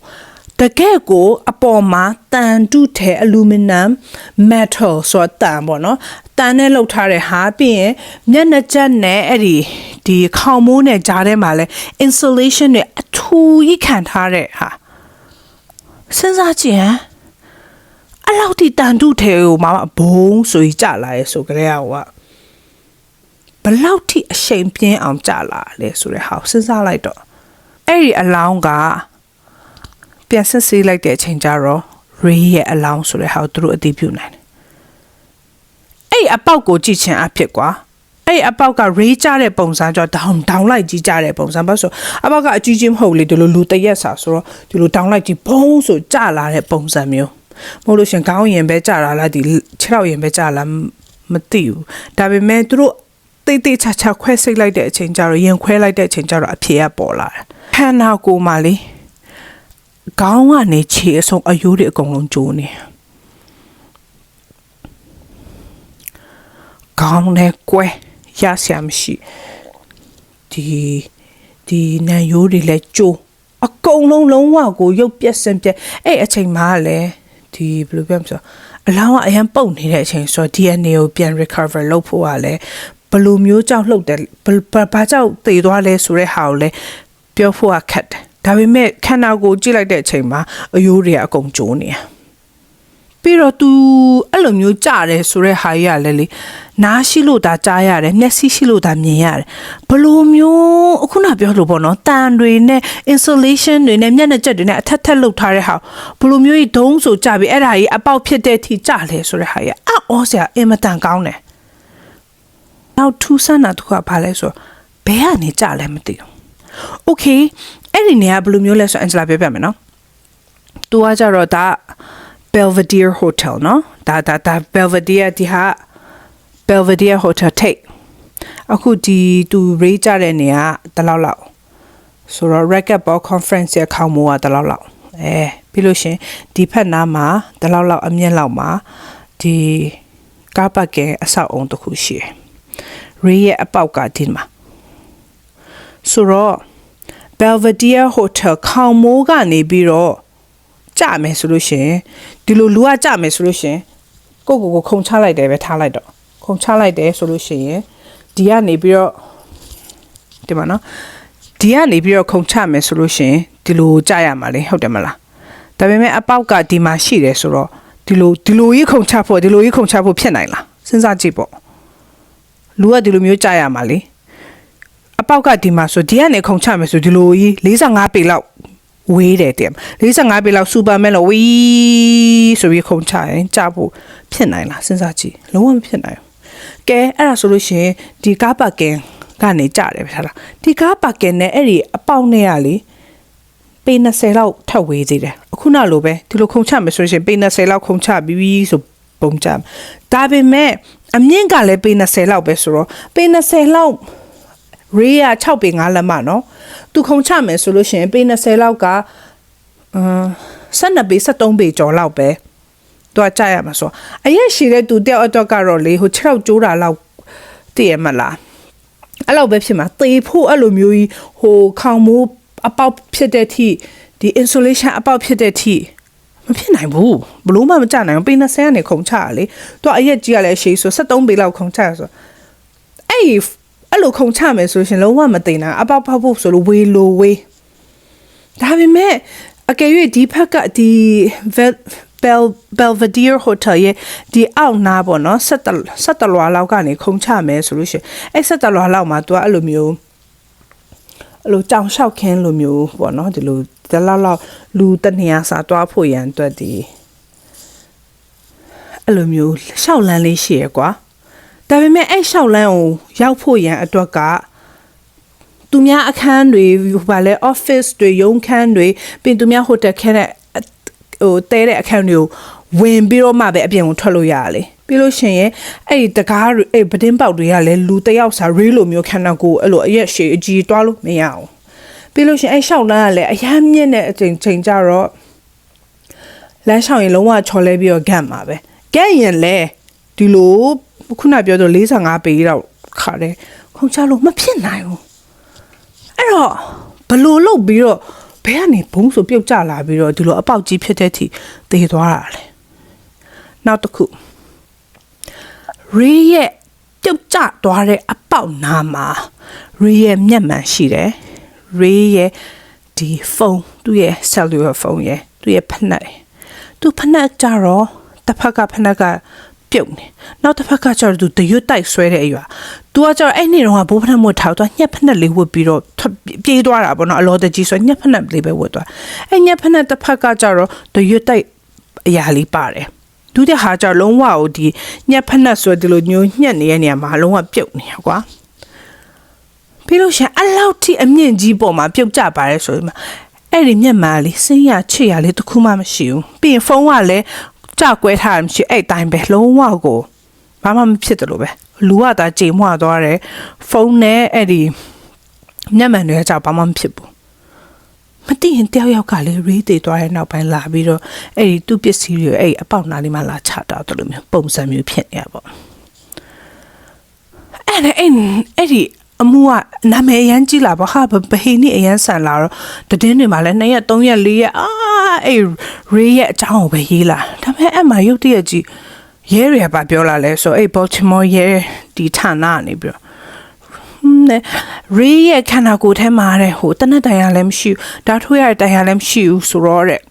တကယ်ကိုအပေါ်မှာတန်တုထဲအလူမီနမ်မက်တယ်ဆိုတော့တန်ပေါ့နော်တန်နဲ့လှုပ်ထားတဲ့ဟာပြီးရင်မျက်နှာချက်နဲ့အဲ့ဒီခေါင်မိုးနဲ့ကြားထဲမှာလဲ insulation နဲ့အထူကြီးခံထားတဲ့ဟာစဉ်းစားကြည့်ဟမ်အဲ့လောက်ထိတန်တုထဲကိုမှဘုံဆိုကြီးကြလာရဲဆိုကြတဲ့ဟာကဘလောက်ထိအရှိန်ပြင်းအောင်ကြလာလဲဆိုတဲ့ဟာစဉ်းစားလိုက်တော့အဲ့ဒီအလောင်းကပြန်ဆက်ဆေးလိုက်တဲ့အချိန်ကျတော့ Ray ရဲ့အလောင်းဆိုတဲ့ဟာကိုသူတို့အသိပြုနိုင်တယ်အဲ့အပေါက်ကိုကြည့်ချင်းအဖြစ်ကွာအဲ့အပေါက်က Ray ကြတဲ့ပုံစံကြောင့်ဒေါင်လိုက်ကြီးကြတဲ့ပုံစံဘာလို့ဆိုအပေါက်ကအကြီးကြီးမဟုတ်လေဒီလိုလူတရက်စာဆိုတော့ဒီလိုဒေါင်လိုက်ကြီးဘုံဆိုကြလာတဲ့ပုံစံမျိုးမဟုတ်လို့ရှင်ခေါင်းရင်ပဲကြတာလားဒီခြေထောက်ရင်ပဲကြလားမသိဘူးဒါပေမဲ့သူတို့တိတ်ချာခွဲစိတ်လိုက်တဲ့အချိန်ကျတော့ရင်ခွဲလိုက်တဲ့အချိန်ကျတော့အဖြေကပေါ်လာတယ်ခန္ဓာကိုယ်မှာလေခေါင်းကနေခြေအဆုံးအယိုးတွေအကုန်လုံးကျိုးနေခေါင်းနဲ့ကွဲရဆရာမရှိဒီနံရိုးတွေလည်းကျိုးအကုန်လုံးလုံးဝကိုရုပ်ပြက်စင်ပြက်အဲ့အချိန်မှာလည်းဒီဘယ်လိုပြောမလဲအလောင်းကအရန်ပုတ်နေတဲ့အချိန်ဆိုတော့ DNA ကိုပြန် recover လုပ်ဖို့ကလည်းဘယ်လိုမျိုးကြောင့်လှုပ်တယ်ဘာကြောင့်သေသွားလဲဆိုတဲ့ဟာကိုလည်းပြောဖို့ကခက်တယ်ဒါပေမဲ့ခန္ဓာကိုယ်ကြည့်လိုက်တဲ့အချိန်မှာအယိုးတွေအကုန်ကျိုးနေပြီးတော့ तू အဲ့လိုမျိုးကြတယ်ဆိုတဲ့ဟာကြီးကလည်းလေနားရှိလို့ဒါကြားရတယ်မျက်စိရှိလို့ဒါမြင်ရတယ်ဘလိုမျိုးအခုနပြောလို့ပေါ့နော်တန်တွေနဲ့ insulation တွေနဲ့မျက်နှာကျက်တွေနဲ့အထက်လှုပ်ထားတဲ့ဟာဘလိုမျိုးကြီးဒုံးဆိုကြပြီအဲ့ဒါကြီးအပေါက်ဖြစ်တဲ့အထိကြလဲဆိုတဲ့ဟာကြီးအော်ဆရာအင်မတန်ကောင်းတယ်နောက်ထူးဆန်းတာတစ်ခုကဘာလဲဆိုဘယ်ကနေကြလဲမသိဘူး okay အဲ့ဒီနေရာဘယ်လိုမျိုးလဲဆိုအန်ဂျလာပြောပြမယ်နော်သူကကြတော့ဒါ Belvedere Hotel နော်ဒါ Belvedere ဒီဟာ Belvedere Hotel ထိတ်အခုဒီသူရေးကြတဲ့နေရာတလောက်ဆိုတော့ racquetball conference ရဲ့ခေါင်းမိုးကတလောက်ပြီးလို့ရှင်ဒီဖက်နားမှာတလောက်အမြင့်လောက်မှာဒီကားပတ်ကအဆောက်အုံတစ်ခုရှိတယ်ရေးရဲ့အပေါက်ကဒီမှာဆိုတော့ Belvedere Hotel ခေါင်မိုးကနေပြီးတော့ကြမယ်ဆိုလို့ရှင်ဒီလိုလူကကြမယ်ဆိုလို့ရှင်ကိုခုံချလိုက်တယ်ပဲထားလိုက်တော့ခုံချလိုက်တယ်ဆိုလို့ရှင်ဒီကနေပြီးတော့ဒီမှာနော်ဒီကနေပြီးတော့ခုံချမယ်ဆိုလို့ရှင်ဒီလိုကြရမှာလေဟုတ်တယ်မလားဒါပေမဲ့အပေါက်ကဒီမှာရှိတယ်ဆိုတော့ဒီလိုကြီးခုံချဖို့ဖြစ်နိုင်လားစဉ်းစားကြည့်ပေါ့လူကဒီလိုမျိုးကြရမှာလေအပေါက်ကဒီမှာဆိုဒီကနေခုံချမယ်ဆိုဒီလိုကြီး45ပေလောက်ဝေးတယ်တဲ့45ပေလောက်စူပါမန်လို့ဝီးဆိုပြီးခုံချရင်ကြဖို့ဖြစ်နိုင်လားစဉ်းစားကြည့်လုံးဝမဖြစ်နိုင်ဘူး ကဲအဲ့ဒါဆိုလို့ရှိရင်ဒီကားပါကင်ကနေကြတယ်ဗျာလားဒီကားပါကင်နဲ့အဲ့ဒီအပေါက်နဲ့ရလေပေ20လောက်ထပ်ဝေးသေးတယ်အခုနလိုပဲဒီလိုခုံချမယ်ဆိုလို့ရှိရင်ပေ20လောက်ခုံချပြီးဆိုပုံချဒါပေမဲ့အမြင့်ကလည်းပေ20လောက်ပဲဆိုတော့ပေ20လောက်ရေးရ6ပေ9လက်မနော်သူခုံချမယ်ဆိုလို့ရှိရင်ပေ20လောက်က12ပေ13ပေကျော်လောက်ပဲသူကကြရမှာဆိုအရက်ရှိတဲ့သူတယောက်အတွက်ကတော့လေဟို6ယောက်ကျိုးတာလောက်တည်ရမလားအဲ့လောက်ပဲဖြစ်မှာသေဖို့အဲ့လိုမျိုးကြီးဟိုခေါင်မိုးအပေါက်ဖြစ်တဲ့ထိဒီ insulation အပေါက်ဖြစ်တဲ့ထိမဖြစ်နိုင်ဘူးဘလို့မှမကြနိုင်ဘူးပေ20ကနေခုံချရလေသူကအရက်ကြီးကလည်းရှိဆို73ပေလောက်ခုံချရဆိုအဲ့လိုခုံချမယ်ဆိုရှင်လုံးဝမသိနိုင်အပေါက်ဖောက်ဖို့ဆိုလို့ဝေလိုဝေးဒါပေမဲ့အကယ်၍ဒီဖက်ကဒီ Belvedere Hotel ရဲ့ဒီအောက်နားပေါ့နော်ဆက်တလွာလောက်ကနေခုံချမယ်ဆိုလို့ရှင်အဲ့ဆက်တလွာလောက်မှာသူကအဲ့လိုမျိုးအဲ့လိုကြောင်လျှောက်ခင်းလိုမျိုးပေါ့နော်ဒီလိုဒီလောက်လူတနေရာစာတွားဖို့ရန်အတွက်ဒီအဲ့လိုမျိုးလျှောက်လန်းလေးရှိရကွာဒါပေမဲ့အဲ့လျှောက်လန်းကိုရောက်ဖို့ရန်အတွက်ကသူများအခန်းတွေဗာလဲ office တွေရုံးခန်းတွေပြင်သူများ hotel ခန်းတဲ့ဟိုတဲတဲ့အခန်းတွေကိုဝင်ပြီးတော့မှပဲအပြင်ကိုထွက်လို့ရရလေပြီးလို့ရှိရင်အဲ့ဒီတကားတွေအဲ့ပတင်းပေါက်တွေကလည်းလူတယောက်စာရေးလိုမျိုးခန်းတော့ကိုအဲ့လိုအရက်ရှည်အကြီးတွားလို့မရအောင်ပြီးလို့ရှိရင်အဲ့လျှောက်လန်းကလည်းအရမ်းမြင့်တဲ့အချိန်ကြတော့လမ်းလျှောက်ရင်လုံးဝချော်လဲပြီးတော့ဂတ်မှာပဲဂတ်ရင်လဲဒီလိုခုနပြောတော့45ပေလောက်ခါတယ်ခုံချလို့မဖြစ်နိုင်ဘူးအဲ့တော့ဘလို့လုတ်ပြီးတော့ဘဲကနေဘုံဆိုပြုတ်ကျလာပြီးတော့ဒီလိုအပေါက်ကြီးဖြစ်တဲ့ထိသေသွားတာလေနောက်တစ်ခုရေရဲ့ပြုတ်ကျသွားတဲ့အပေါက်နာမှာရေရဲ့မျက်မှန်ရှိတယ်ရေရဲ့ဒီဖုန်းသူ့ရဲ့ cellular phone ရဲ့သူ့ရဲ့ဖနက်သူဖနက်ကြတော့တစ်ဖက်ကဖနက်ကပြုတ်နေနောက်တစ်ဖက်ကကျတော့သူတရွတ်တိုက်ဆွဲတဲ့အရွာသူကကျတော့အဲ့နေ့တော့ဘိုးဖနက်မွတ်ထားတော့ညက်ဖနက်လေးဝတ်ပြီးတော့ပြေးသွားတာပေါ့နော်အလောတကြီးဆိုညက်ဖနက်လေးပဲဝတ်သွားအဲ့ညက်ဖနက်တစ်ဖက်ကကျတော့တရွတ်တိုက်အရာလေးပါတယ်ဒုတိယဟာကျတော့လုံးဝကိုဒီညက်ဖနက်ဆိုဒီလိုညှို့ညက်နေတဲ့နေရာမှာလုံးဝပြုတ်နေရကွာပြီးလို့ရှင်အလောက်ထိအမြင့်ကြီးပေါ်မှာပြုတ်ကျပါတယ်ဆိုရင်အဲ့ဒီမျက်မှန်လေးစင်းရချစ်ရလေးတစ်ခုမှမရှိဘူးပြီးရင်ဖုန်းကလည်းကြောက်ကွဲထားမှရှိအဲ့တိုင်းပဲလုံးဝကိုဘာမှမဖြစ်တယ်လို့ပဲလူကသာကြေမွသွားတယ်ဖုန်းနဲ့အဲ့ဒီမျက်မှန်တွေကကြောက်ဘာမှမဖြစ်ဘူးမသိရင်တယောက်ယောက်ကလေးရေးတည်သွားတဲ့နောက်ပိုင်းလာပြီးတော့အဲ့ဒီသူ့ပစ္စည်းတွေအဲ့အပေါက်နာလေးမှလာချတာတယ်လို့မျိုးပုံစံမျိုးဖြစ်နေရပေါ့အဲ့ဒီအမှုကနာမည်အရန်ကြီးလာပေါ့ဟာဘဟိနေအရန်ဆန်လာတော့တည်င်းတွေမှာလည်း2ရက်3ရက်4ရက်အဲ့ရေးရဲ့အကြောင်းကိုပဲရေးလာဒါပေမဲ့အဲ့မှာရုတ်တရက်ကြီးရဲရပါပြောလာလဲဆိုအဲ့ Baltimore ရဲဒီဌာနကနေပြီးတော့ရေးရဲ့ခန္ဓာကိုယ်ထဲမှာတဲ့ဟိုတနက်တိုင်ရလည်းမရှိဘူးဓာတ်ထိုးရတဲ့တိုင်ရလည်းမရှိဘူးဆိုတော့တဲ့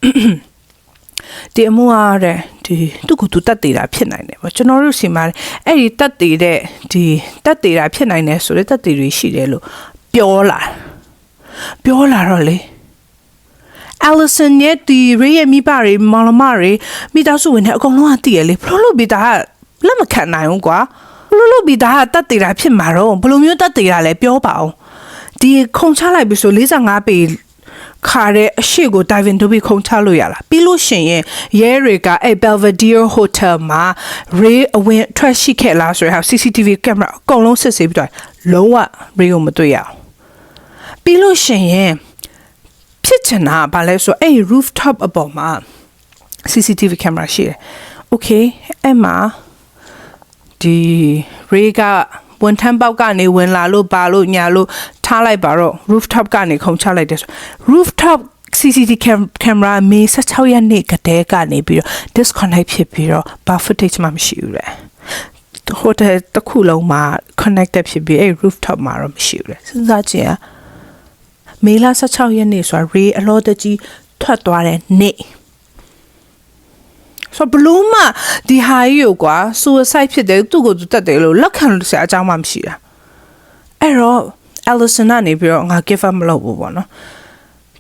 ဒီအမှုအားတဲ့ဒီသူ့ကိုသူတက်သေးတာဖြစ်နိုင်တယ်ပေါ့ကျွန်တော်တို့စီမှာအဲ့ဒီတက်သေးတဲ့ဒီတက်သေးတာဖြစ်နိုင်တယ်ဆိုတဲ့တက်သေးတွေရှိတယ်လို့ပြောလာတော့လေAllison ရဲ့ဒီရေရဲ့မိဘတွေမောင်နှမတွေမိသားစုဝင်တွေအကုန်လုံးကတည်ရလေဘလို့လို့ပြီးသားလက်မခံနိုင်ဘူးကွာဘလို့လို့ပြီးသားတက်သေးတာဖြစ်မှာတော့ဘလို့မျိုးတက်သေးတာလဲပြောပါအောင်ဒီခုံချလိုက်ပြီဆို45ပေခါတဲ့အရှိကို diving တို့ပြီးခုံချလို့ရလားပြီးလို့ရှင်ရင်ရဲတွေကအဲ့ Belvedere Hotel မှာ Ray အဝင်ထွက်ရှိခဲ့လားဆိုတော့ CCTV camera အကုန်လုံးစစ်ဆေးပြီးတော့လုံးဝ Ray ကိုမတွေ့ရအောင်ပြီးလို့ရှင်ရင်ဖြစ်ချင်တာဘာလဲဆိုအဲ့ rooftop အပေါ်မှာ CCTV camera ရှိတယ် okay အဲ့မှာဒီ Ray ကဝန်ထမ်းပေါက်ကနေဝင်လာလို့ပါလို့ညာလို့ထားလိုက်ပါတော့ rooftop ကနေခုံချလိုက်တယ်ဆို rooftop CCTV camera မေ16ရက်နေ့ကတည်းကနေပြီးတော့ disconnect ဖြစ်ပြီးတော့ဘာ footage မှမရှိဘူးလေ hotel တစ်ခုလုံးမှာ connected ဖြစ်ပြီးအဲ့ rooftop မှာတော့မရှိဘူးလေစဉ်းစားကြည့်မေလ16ရက်နေ့ဆိုတာ Ray အလောတကြီးထွက်သွားတဲ့နေ့ဆိုဘလို့မှဒီဟာကြီးကိုကွာ suicide ဖြစ်တယ်သူ့ကိုသူတက်တယ်လို့လက်ခံလို့ဆရာအကြောင်းမှမရှိတာအဲ့တော့ Allison ကနေပြီးတော့ငါ give up မလုပ်ဘူးပေါ့နော်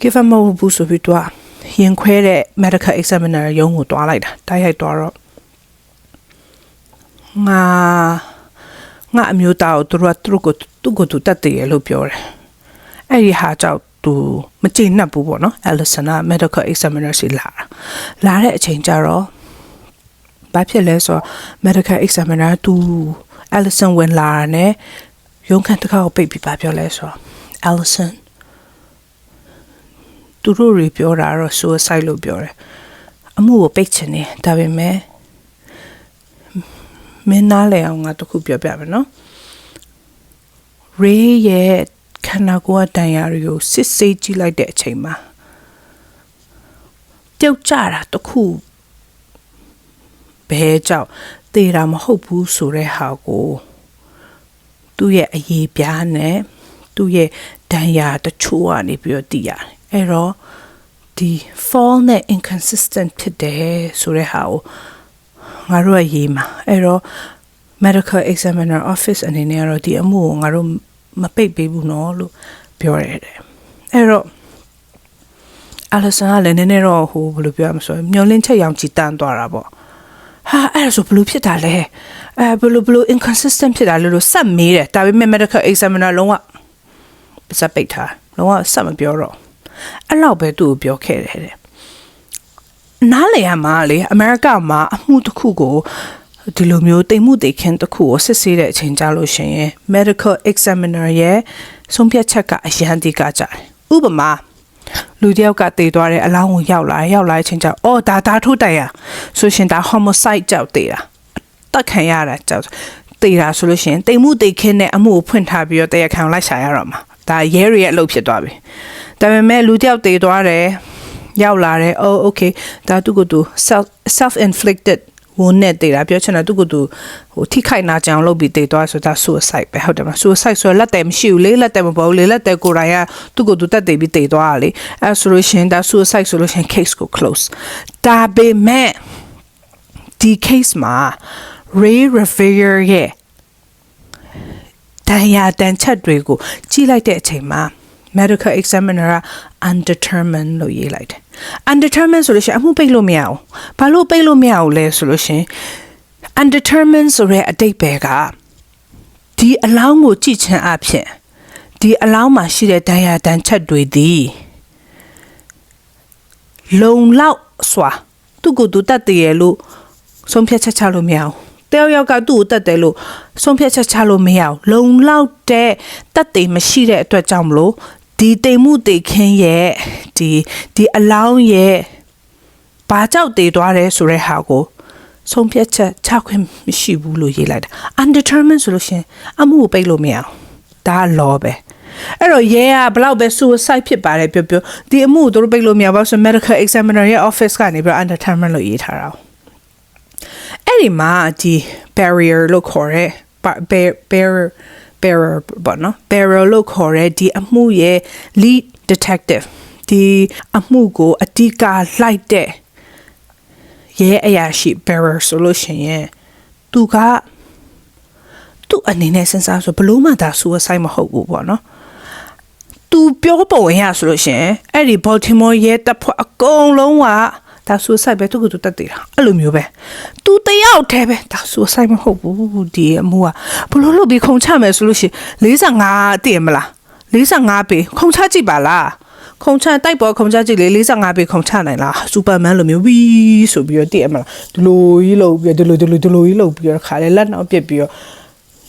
give up မလုပ်ဘူးဆိုပြီးတော့ရင်ခွဲတဲ့ medical examiner ရုံးကိုတွားလိုက်တာတိုက်ရိုက်တွားတော့ငါ ငါအမျိုးသားကိုသူကိုသူတတ်တယ်လို့ပြောတယ်အဲ့ဒီဟာကြောင့်သူမကျေနပ်ဘူးပေါ့နော် Allison က medical examiner စီလာတဲ့အချိန်ကျတော့ဘာဖြစ်လဲဆိုတော့ medical examiner သူ Allison ဝင်လာတယ်ရုံးခန်းတစ်ခါကိုပိတ်ပြီးပြောလဲဆိုတော့ Allison သူတို့တွေပြောတာတော့ suicide လို့ပြောတယ်အမှုကိုပိတ်ချင်တယ်ဒါပေမဲ့မင်းနားလဲအောင်ငါတခုပြောပြမယ်နော် Ray ရဲ့ခန္ဓာကိုယ်တန်ရာတွေကိုစစ်ဆေးကြည့်လိုက်တဲ့အချိန်မှာပြုတ်ကျတာတခုဘဲကြောင့်သေတာမဟုတ်ဘူးဆိုတဲ့ဟာကိုသူ့ရဲ့အရေးပြားနဲ့သူ့ရဲ့ဒဏ်ရာတချို့ကနေပြီးတော့သိရတယ်အဲ့တော့ဒီ fall နဲ့ inconsistent ဖြစ်တယ်ဆိုတဲ့ဟာကိုငါတို့ရေးမှာအဲ့တော့ medical examiner office အနေနဲ့ကတော့ဒီအမှုကိုငါတို့မပိတ်ပေးဘူးနော်လို့ပြောရတယ်အဲ့တော့ Allison ကလည်းနည်းနည်းတော့ဟိုဘယ်လိုပြောရမလဲဆိုမျောလင်းချက်ရောင်ကြည်တန်းသွားတာပေါ့ဟာအဲ့ဒါဆိုဘယ်လိုဖြစ်တာလဲဘယ်လို inconsistent ဖြစ်တာလဲလို့စက်မေးတယ်ဒါပေမဲ့ medical examiner လုံးဝစက်ပိတ်ထားလုံးဝစက်မပြောတော့အဲ့လောက်ပဲသူ့ကိုပြောခဲ့တယ်တဲ့နားလေရမှာလေအမေရိကမှာအမှုတစ်ခုကိုဒီလိုမျိုးတိမ်မှုတိတ်ခင်းတစ်ခုကိုစစ်ဆေးတဲ့အချိန်ကြလို့ရှိရင် medical examiner ရဲ့ဆုံးဖြတ်ချက်ကအရန်ဒီကကြတယ်ဥပမာလူတယောက်ကတည်သွားတဲ့အလောင်းကိုရောက်လာတဲ့အချိန်ကျအော်ဒါထိုးတိုက်ရဆိုရှင်ဒါ homicide ကြောက်တည်တာတက်ခံရတာကြောက်တည်တာဆိုလို့ရှိရင်တိမ်မှုတိတ်ခင်းတဲ့အမှုကိုဖွင့်ထားပြီးတော့တရားခံလိုက်ရှာရတော့မှာဒါရဲတွေရဲ့အလုပ်ဖြစ်သွားပြီဒါပေမဲ့လူတယောက်တည်သွားတယ်ရောက်လာတယ်oh okay ဒါသူကသူ self inflicted ဝန်နဲ့တည်တာပြောချင်တာသူကသူဟိုထိခိုက်နာကြအောင်လုပ်ပြီးတည်သွားဆိုတာ suicide ပဲဟုတ်တယ်မလား suicide ဆိုလက်တယ်မရှိဘူးလေလက်တယ်မပေါ်ဘူးလေလက်တယ်ကိုယ်တိုင်ကသူကသူတက်တည်ပြီးတည်သွားတာလေအဲဆိုလို့ရှိရင်ဒါ suicide ဆိုလို့ရှိရင် case ကို close ဒါပေမဲ့ဒီ case မှာ Ray Revere ရဲ့တန်ချက်တွေကိုကြည့်လိုက်တဲ့အချိန်မှာmedical examiner undetermined လို့ရေးလိုက်တယ် undetermined ဆိုလို့ရှိရင်အမှုပိတ်လို့မရအောင်ဘာလို့ပိတ်လို့မရအောင်လဲဆိုလို့ရှိရင် undetermined ဆိုတဲ့အဓိပ္ပာယ်ကဒီအလောင်းကိုကြည့်ခြင်းအဖြစ်ဒီအလောင်းမှာရှိတဲ့ဒဏ်ရာဒဏ်ချက်တွေသည်လုံလောက်စွာသူကိုသူတတ်တယ်လို့ဆုံးဖြတ်ချက်ချလို့မရအောင်တယောက်ကသူ့ကိုတတ်တယ်လို့ဆုံးဖြတ်ချက်ချလို့မရအောင်လုံလောက်တဲ့တတ်တယ်မရှိတဲ့အတွက်ကြောင့်မလို့ဒီတိမ်မှုတိတ်ခင်းရဲ့ဒီအလောင်းရဲ့ဘာကြောက်တည်သွားတယ်ဆိုတဲ့ဟာကိုဆုံးဖြတ်ချက်ချခွင့်မရှိဘူးလို့ရေးလိုက်တာ undetermined ဆိုလို့ရှင်အမှုကိုပိတ်လို့မရအောင်ဒါ law ပဲအဲ့တော့ရဲကဘလောက်ပဲ suicide ဖြစ်ပါတယ်ပြောဒီအမှုကိုတို့ပိတ်လို့မရပါဘူးဆို medical examiner ရဲ့ office ကနေပြီး undetermined လို့ရေးထားတာအဲ့ဒီမှာဒီ barrier လို့ခေါ်တဲ့ barrier ပေါ့နော် barrier လို့ခေါ်တဲ့ဒီအမှုရဲ့ lead detective ဒီအမှုကိုအဓိကလိုက်တဲ့ရဲအရာရှိ barrier ဆိုလို့ရှိရင်သူအနေနဲ့စဉ်းစားဆိုဘလို့မှဒါ suicide မဟုတ်ဘူးပေါ့နော်သူပြောပုံရဆိုလို့ရှိရင်အဲ့ဒီ Baltimore ရဲတပ်ဖွဲ့အကုန်လုံးကဒါ suicide ပဲသူကသူတက်သေးတာအဲ့လိုမျိုးပဲသူတယောက်တည်းပဲဒါ suicide မဟုတ်ဘူးဒီအမှုကဘလို့လို့ပြီးခုံချမယ်ဆိုလို့ရှိရင်45တည်မလား45ပေခုံချကြည့်ပါလားခုံချတိုက်ပေါ်ခုံချကြည့်လေ45ပေခုံချနိုင်လားစူပါမန်လိုမျိုးဝီးဆိုပြီးတော့တည်မလားဒီလိုကြီးလုပ်ပြီးဒီလိုကြီးလုပ်ပြီးတော့ခါလေလက်နောက်ပြစ်ပြီးတော့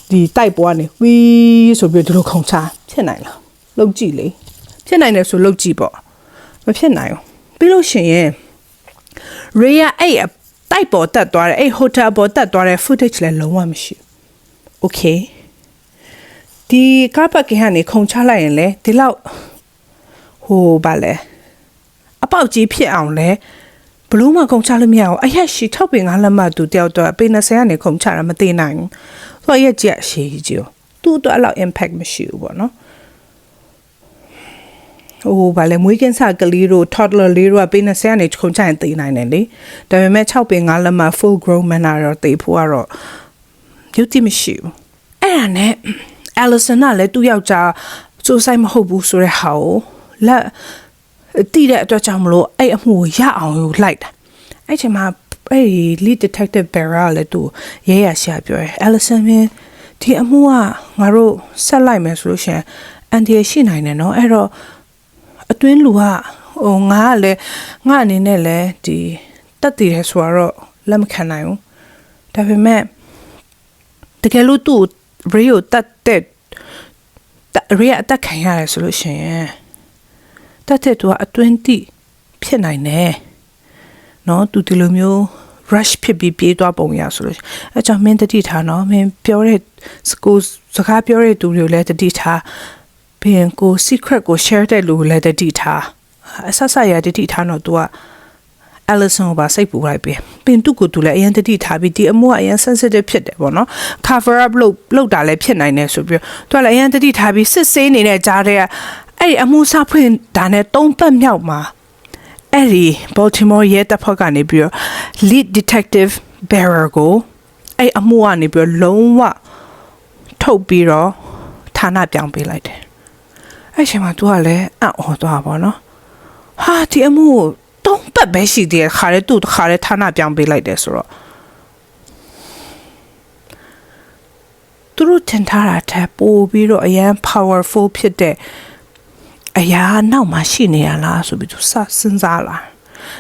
ဒီတိုက်ပေါ်ကနေဝီးဆိုပြီးဒီလိုခုံချဖြစ်နိုင်လားလုပ်ကြည့်လေဖြစ်နိုင်တယ်ဆိုလုပ်ကြည့်ပေါ့မဖြစ်နိုင်ဘူးပြီးလို့ရှိရင်Ray အဲ့တိုက်ပေါ်တက်သွားတယ်အဲ့ hotel ပေါ်တက်သွားတဲ့ footage လည်းလုံးဝမရှိဘူး okay ဒီကားပတ်ကင်းကနေခုံချလိုက်ရင်လေဒီလောက်ဟိုပါလေအပေါက်ကြီးဖြစ်အောင်လဲဘလို့မှခုံချလို့မရအောင်အရက်ရှိထောက်ပင်ငါလက်မသူတယောက်တော့ပေ20ကနေခုံချတာမသိနိုင်ဘူးသူအရက်ကြီးအရှိကြီးသူ့တော့အဲ့လောက် impact မရှိဘူးပေါ့နော်ဟိုဗာလေမွေးကင်းစကလေးတို့ toddler လေးတို့ကပေး20ကနေခုံချရင်သိနိုင်တယ်လေဒါပေမဲ့6ပင်9လက်မှ full grown man တော့သိဖို့ကတော့ရုပ်တိမရှိဘူးအဲ့ဒါနဲ့ Allison ကလည်းသူ့ယောက်ျားsuicide မဟုတ်ဘူးဆိုတဲ့ဟာကိုလက်တိတဲ့အတွက်ကြောင့်မလို့အဲ့အမှုကိုရအောင်ယူလိုက်တာအဲ့ချိန်မှာအဲ့ lead detective Barra လည်းသူရဲရရှာပြောတယ် Allison မင်း ဒီအမှုကငါတို့ဆက်လိုက်မယ်ဆိုလို့ရှင်အန်တီရှိနိုင်တယ်နော်အဲ့တော့အတွင်းလူကဟိုငါကလည်းငါအနေနဲ့လည်းဒီတက်တည်ရဲဆိုတော့လက်မခံနိုင်ဘူးဒါပေမဲ့တကယ်လို့သူ့ရေကိုတက်တဲ့ရေအတက်ခံရတယ်ဆိုလို့ရှင်တက်တဲ့သူကအတွင်းတိဖြစ်နိုင်တယ်နော်သူဒီလိုမျိုး rush ဖြစ်ပြီးပြေးသွားပုံရဆိုလို့အဲကြောင့်မင်းတတိထားနော်မင်းပြောတဲ့စကားပြောတဲ့သူတွေကိုလည်းတတိထားပြီးရင်ကို secret ကို share တဲ့လူကိုလည်းတတိထားအဆဆရတတိထားတော့ तू က Allison ကိုပါစိတ်ပူလိုက်ပြီပင်သူ့ကိုသူလည်းအရင်တတိထားပြီးဒီအမှုကအရင် sensitive ဖြစ်တယ်ပေါ့နော် cover up လုပ်တာလည်းဖြစ်နိုင်တယ်ဆိုပြီးသူကလည်းအရင်တတိထားပြီးစစ်ဆေးနေတဲ့ကြားတဲ့အဲ့ဒီအမှုစဖွင့်တာနဲ့3ပတ်မြောက်မှာအဲ့ဒီ Baltimore ရဲတပ်ဖွဲ့ကနေပြီးတော့ lead detective Bearer ကိုအဲ့အမှုကနေပြီးတော့လုံးဝထုတ်ပြီးတော့ဌာနပြောင်းပေးလိုက်တယ်အဲ့ချိန်မှာ तू ကလည်းအံ့ဩသွားပါတော့ဟာဒီအမှု3ပတ်ပဲရှိသေးတယ်ခါရဲသူ့ခါရဲဌာနပြောင်းပေးလိုက်တယ်ဆိုတော့သူတို့ထင်ထားတာထပ်ပို့ပြီးတော့အရန် powerful ဖြစ်တဲ့အရာနောက်မှာရှိနေရလားဆိုပြီးသူစဉ်းစားလာ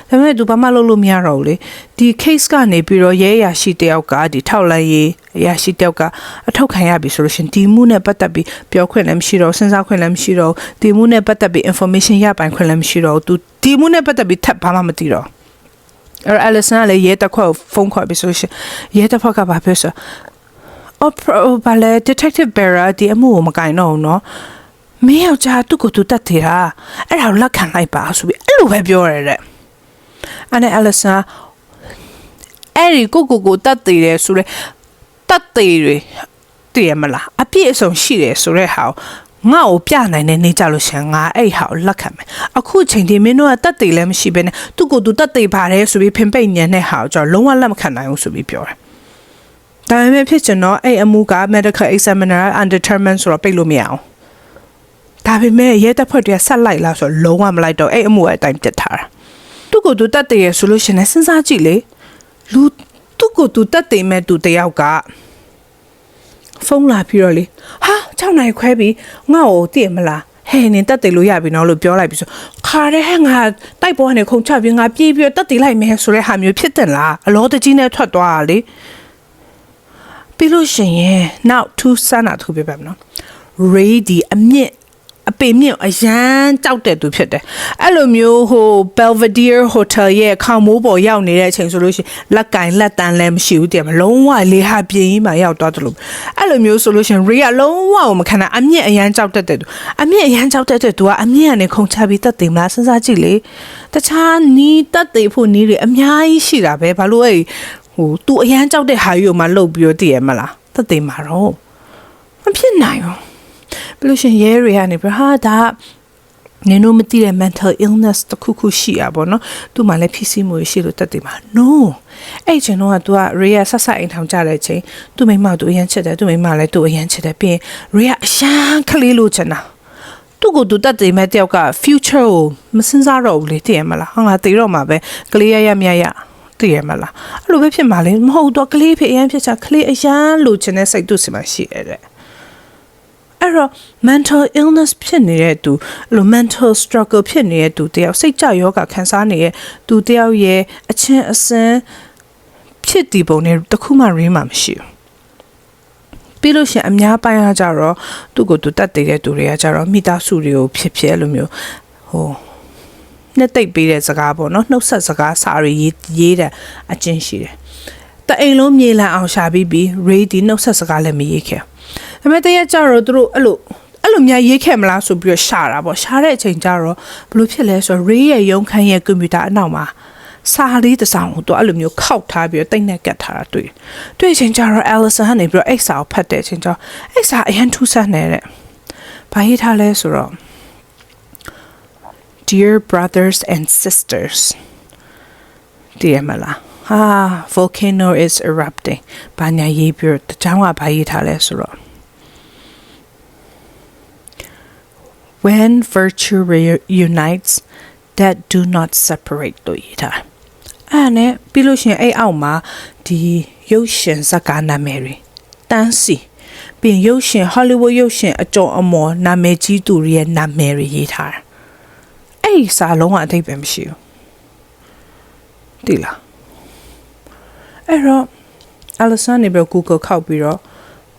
ဒါပေမဲ့သူဘာမှလုပ်လို့မရတော့ဘူးလေဒီ case ကနေပြီးတော့ရဲရရှိတယောက်ကဒီထောက်လိုက်ရေးရရှိတယောက်ကအထောက်ခံရပြီဆိုလို့ရှင်ဒီမှုနဲ့ပတ်သက်ပြီးပြောခွင့်လည်းမရှိတော့စဉ်းစားခွင့်လည်းမရှိတော့ဒီမှုနဲ့ပတ်သက်ပြီး information ရပိုင်ခွင့်လည်းမရှိတော့သူဒီမှုနဲ့ပတ်သက်ပြီးထပ်ဘာမှမသိတော့အဲ့ Allison ကလည်းရဲတပ်ခွက်ကိုဖုန်းခေါ်ပြီးဆိုရှင်ရဲတပ်ဖွဲ့ကဘာပြောဆိုဘာလဲ detective Bearer ဒီအမှုကိုမကင်တော့ဘူးနော်မင်းယောက်ျားသူ့ကိုသူတတ်သေးတာအဲ့ဒါကိုလက်ခံလိုက်ပါဆိုပြီးအဲ့လိုပဲပြောရတဲ့အဲ့နဲ့ Allison အဲ့ဒီကိုတတ်သေးတယ်ဆိုရဲတတ်သေးတွေတည်ရမလားအပြည့်အစုံရှိတယ်ဆိုရဲဟာငါ့ကိုပြနိုင်တဲ့နေကြလို့ရှင်ငါအဲ့ဟာကိုလက်ခံမယ်အခုချိန်ဒီမင်းတို့ကတတ်သေးလည်းမရှိဘဲနဲ့သူ့ကိုသူတတ်သေးပါတယ်ဆိုပြီးဖင်ပိတ်ညံတဲ့ဟာကိုကျွန်တော်လုံးဝလက်မခံနိုင်ဘူးဆိုပြီးပြောတယ်ဒါပေမဲ့ဖြစ်ချင်တော့အဲ့အမှုက medical examiner undetermined ဆိုတော့ပိတ်လို့မရအောင်ဒါပေမဲ့ရဲတပ်ဖွဲ့တွေကဆက်လိုက်လားဆိုတော့လုံးဝမလိုက်တော့အဲ့အမှုအတိုင်းပြစ်ထားတာသူ့ကိုသူတတ်တယ်ဆိုလို့ရှင်လည်းစဉ်းစားကြည့်လေလူသူ့ကိုသူတတ်တယ်မဲ့သူတယောက်ကဖုန်းလာပြီးတော့လေဟာ6နိုင်ခွဲပြီးငါ့ကိုသိရမလားဟဲ့နင်တတ်တယ်လို့ရပြီနော်လို့ပြောလိုက်ပြီးဆိုခါရဲငါတိုက်ပေါ်ကနေခုန်ချပြီးငါပြေးပြီးတတ်တယ်လိုက်မယ်ဆိုတဲ့ဟာမျိုးဖြစ်တယ်လားအလောတကြီးနဲ့ထွက်သွားတာလေပြီးလို့ရှင်ရဲ့နောက်ထူးဆန်းတာသူပြပါမနော် Ray ဒီအမြင့်အပေမြင့်အရန်ကြောက်တဲ့သူဖြစ်တယ်အဲ့လိုမျိုးဟို Belvedere Hotel ရဲ့ခေါင်မိုးပေါ်ရောက်နေတဲ့အချိန်ဆိုလို့ရှိရင်လက်ကင်လက်တန်းလည်းမရှိဘူးတည်းမလုံးဝလေဟာပြင်းကြီးမှရောက်သွားတယ်လို့အဲ့လိုမျိုးဆိုလို့ရှိရင် Ray ကလုံးဝမခံနိုင်အမြင့်အရန်ကြောက်တတ်တဲ့သူအမြင့်အရန်ကြောက်တတ်တဲ့သူကအမြင့်ကနေခုန်ချပြီးတက်တယ်မလားစဉ်းစားကြည့်လေတခြားနီးတက်တယ်ဖို့နီးတွေအများကြီးရှိတာပဲဘာလို့အဲ့ဟို तू အရန်ကြောက်တဲ့ဟာကြီးကိုမှလှုပ်ပြီးတော့တည်ရမလားတက်တယ်မှာတော့မဖြစ်နိုင်ဘူးဘလို့ရှင်ရဲတွေကနေပြဟာဒါနင်တို့မသိတဲ့ mental illness တခုခုရှိရပါတော့သူမှလည်းဖြစ်စီမှုရှိလို့တက်တယ်မှာ no အဲ့ချိန်တော့ तू က Ray ကဆက်အိမ်ထောင်ကြတဲ့အချိန်သူ့မိမကိုသူအရင်ချစ်တယ်သူ့မိမလည်းသူ့အရင်ချစ်တယ်ပြီးရင် Ray ကအရှမ်းခလေးလို့ချင်တာသူ့ကိုသူတက်တယ်မဲ့တယောက်က future ကိုမစင်စားတော့ဘူးလေသိရမလားဟာငါသိတော့မှာပဲကလေးရမြရသိရမလားအဲ့လိုပဲဖြစ်မှာလေမဟုတ်တော့ကလေးဖြစ်အရင်ဖြစ်ချာကလေးအရန်လို့ချင်တဲ့စိတ်သူ့စီမှာရှိရတဲ့အဲ့တော့ mental illness ဖြစ်နေတဲ့သူအဲ့လို mental struggle ဖြစ်နေတဲ့သူတယောက်စိတ်ကြယောဂခံစားနေတဲ့သူတယောက်ရဲ့အချင်းအစင်းဖြစ်ဒီပုံနဲ့တခုမှရင်းမှမရှိဘူးပြီးလို့ရှိရင်အများပိုင်းကကြတော့သူ့ကိုသူတတ်တဲ့သူတွေကကြတော့မိသားစုတွေကိုဖြစ်ဖြစ်လိုမျိုးဟိုနှစ်သိပ်ပေးတဲ့စကားပေါ့နော်နှုတ်ဆက်စကားစာရီရေးတဲ့အချင်းရှိတယ်တအိမ်လုံးမြေလံအောင်ရှာပြီး Ray ဒီနှုတ်ဆက်စကားလည်းမရေးခဲ့ဒါပေမဲ့တရက်ကြတော့သူတို့အဲ့လိုများရေးခဲ့မလားဆိုပြီးတော့ရှာတာပေါ့ရှာတဲ့အချိန်ကျတော့ဘလို့ဖြစ်လဲဆိုတော့ Ray ရဲ့ရုံးခန်းရဲ့ကွန်ပျူတာအနောက်မှာစာလေးတစ်စောင်ကိုသူအဲ့လိုမျိုးခောက်ထားပြီးတော့တိတ်နဲ့ကတ်ထားတာတွေ့ချိန်ကျတော့ Allison ကနေပြီးတော့အဲ့စာကိုဖတ်တဲ့အချိန်ကျတော့အဲ့စာအရင်ထူးဆန်းနေတဲ့ဘာရေးထားလဲဆိုတော့ Dear brothers and sisters ဒီမလားvolcano is erupting ဘာညာရေးပြီးတော့တချောင်းကဘာရေးထားလဲဆိုတော့ when virtue reunites that do not separate လို့ရေးထားအဲ့နဲ့ပြီးလို့ရှိရင်အဲ့အောက်မှာဒီရုပ်ရှင်ဇာတ်ကားနာမည်တွေတန်းစီ ပြင်ရုပ်ရှင် Hollywood ရုပ်ရှင်အကျော်အမော်နာမည်ကြီးသူတွေရဲ့နာမည်တွေရေးထားတာအဲ့ဒီစာလုံးကအတိတ်ပဲမရှိဘူးတိလားအဲ့တော့ Alison နေပြီး Google ခောက်ပြီးတော့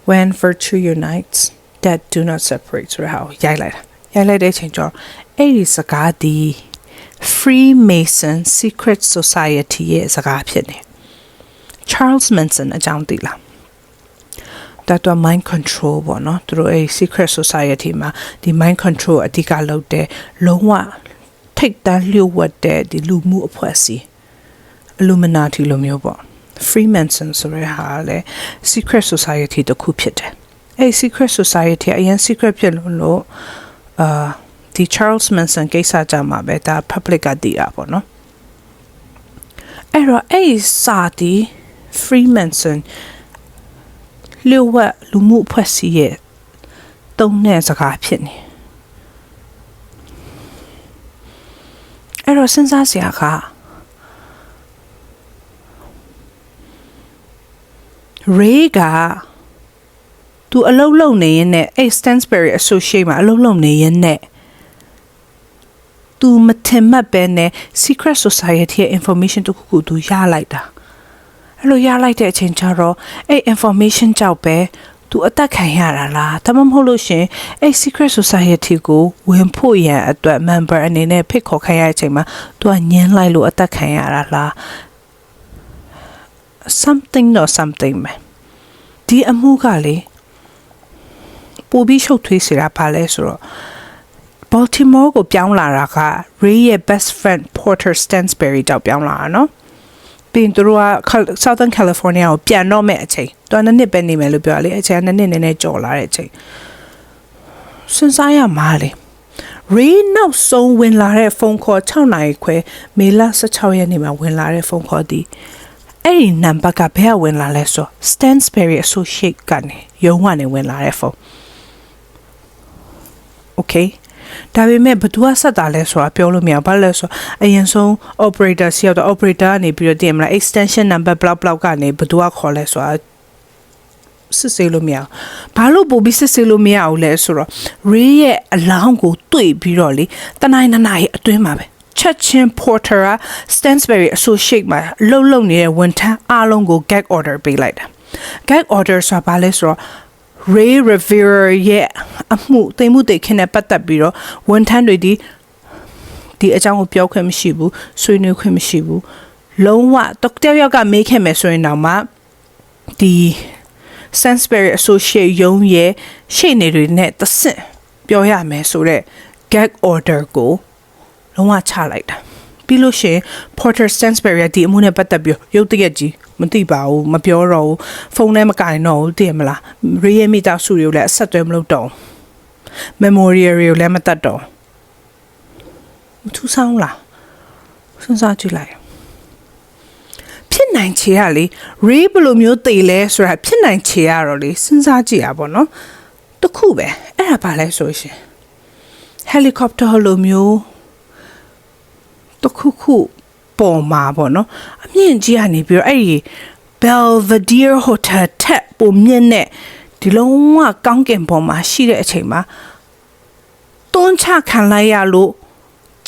when virtue unites that do not separate ဆိုတဲ့ဟာကိုရိုက်လိုက်တဲ့အချိန်ကျတော့အဲ့ဒီစကားဒီ Freemason Secret Society ရဲ့စကားဖြစ်နေ Charles Manson အကြောင်းသိလားဒါတော့ mind control ပေါ့နော်သူတို့အဲ့ secret society မှာဒီ mind control အဓိကလုပ်တဲ့လုံးဝထိတ်တန့်လျှို့ဝှက်တဲ့ဒီလူမှုအဖွဲ့အစည်း Illuminati လိုမျိုးပေါ့ Freemason ဆိုတဲ့ဟာလေ secret society တစ်ခုဖြစ်တယ်အဲ့ secret society အရင် secret ဖြစ်လို့ဒီ Charles Manson ကိစ္စကြမှာပဲဒါ public ကသိတာပေါ့နော်အဲ့တော့အဲ့စာတီ Freemason လျှို့ဝှက်လူမှုအဖွဲ့အစည်းရဲ့တုံးတဲ့စကားဖြစ်နေအဲ့တော့စဉ်းစားစရာက Ray ကသူအလုပ်လုပ်နေရင်နဲ့ Stansberry Associate မှာအလုပ်လုပ်နေရင်နဲ့သူမထင်မှတ်ပဲနဲ့ Secret Society ရဲ့ information တခုခုသူရလိုက်တာအဲ့လိုရလိုက်တဲ့အချိန်ကျတော့အဲ့ information ကြောင့်ပဲသူအသက်ခံရတာလားဒါမှမဟုတ်လို့ရှင်အဲ့ Secret Society ကိုဝင်ဖို့ရန်အတွက် member အနေနဲ့ဖိတ်ခေါ်ခိုင်းရတဲ့အချိန်မှာသူကညှင်းလိုက်လို့အသက်ခံရတာလား somethingပဲဒီအမှုကလေပိုပြီးရှုပ်ထွေးစေတာပါလဲဆိုတော့ Baltimore ကိုပြောင်းလာတာက Ray ရဲ့ best friend Porter Stansberry ကြောင့်ပြောင်းလာတာနော်ပြင်သူတို့က Southern California ကိုပြန်တော့မဲ့အချိန်သူက2နှစ်ပဲနေမယ်လို့ပြောရလေအချိန်က2နှစ်နည်းနည်းကြော်လာတဲ့အချိန်စဉ်းစားရမှာလေ Ray နောက်ဆုံးဝင်လာတဲ့ဖုန်းခေါ်6နာရီခွဲမေလ16ရက်နေ့မှာဝင်လာတဲ့ဖုန်းခေါ်ဒီအဲ့ဒီနံပါတ်ကဘယ်ကဝင်လာလဲဆို Stansberry Associate ကနေရုံးကနေဝင်လာတဲ့ဖုန်း Okayဒါပေမဲ့ဘသူကဆက်တာလဲဆိုတာပြောလို့မရဘာလဲဆိုအရင်ဆုံး operator စီရောက်တော့ operator ကနေပြီးတော့တင်မလား extension number blah ကနေဘသူကခေါ်လဲဆိုတာစစ်ဆေးလို့မရဘာလို့ပို့ပြီးစစ်ဆေးလို့မရအောင်လဲဆိုတော့ Ray ရဲ့အလောင်းကိုတွေ့ပြီးတော့လေတနိုင်ရဲ့အတွင်းမှာပဲချက်ချင်း Porter Stansberry Associate မှာလှုပ်နေတဲ့ဝန်ထမ်းအားလုံးကို gag order ပေးလိုက်တာ gag order ဆိုတာဘာလဲဆိုတော့Ray Rivera ရဲ့အမှုတိမ်မှုတိတ်ခင်းနဲ့ပတ်သက်ပြီးတော့ဝန်ထမ်းတွေဒီအကြောင်းကိုပြောခွင့်မရှိဘူးဆွေးနွေးခွင့်မရှိဘူးလုံးဝတော့တယောက်ကမေးခဲ့မယ်ဆိုရင်တော့မှဒီ Stansberry Associate ရုံးရဲ့ရှေ့နေတွေနဲ့တဆင့်ပြောရမယ်ဆိုတော့ gag order ကိုလုံးဝချလိုက်တာပြီးလို့ရှိရင် Porter Stansberry ဒီအမှုနဲ့ပတ်သက်ပြီးရုပ်တရက်ကြီးမသိပါဘူးမပြောတော့ဘူးဖုန်းထဲမကင်တော့ဘူးသိရမလား Ray ရဲ့မိသားစုတွေကိုလည်းအဆက်အသွယ်မလုပ်တော့ memorial တွေကိုလည်းမတတ်တော့မထူးဆန်းလားစဉ်းစားကြည့်လိုက်ဖြစ်နိုင်ချေရလေ Ray ဘယ်လိုမျိုးသိလဲဆိုတာဖြစ်နိုင်ချေရတော့လေစဉ်းစားကြည့်ရပါတော့တခုပဲအဲ့ဒါပါလဲဆိုရှင် helicopter လိုမျိုးတခုပေါ်မှာပေါ့နော်အမြင့်ကြီးကနေပြီးတော့အဲ့ဒီ Belvedere Hotel ထက်ပုံမြင့်တဲ့ဒီလုံးဝကောင်းကင်ပေါ်မှာရှိတဲ့အချိန်မှာတွန်းချခံလိုက်ရလို့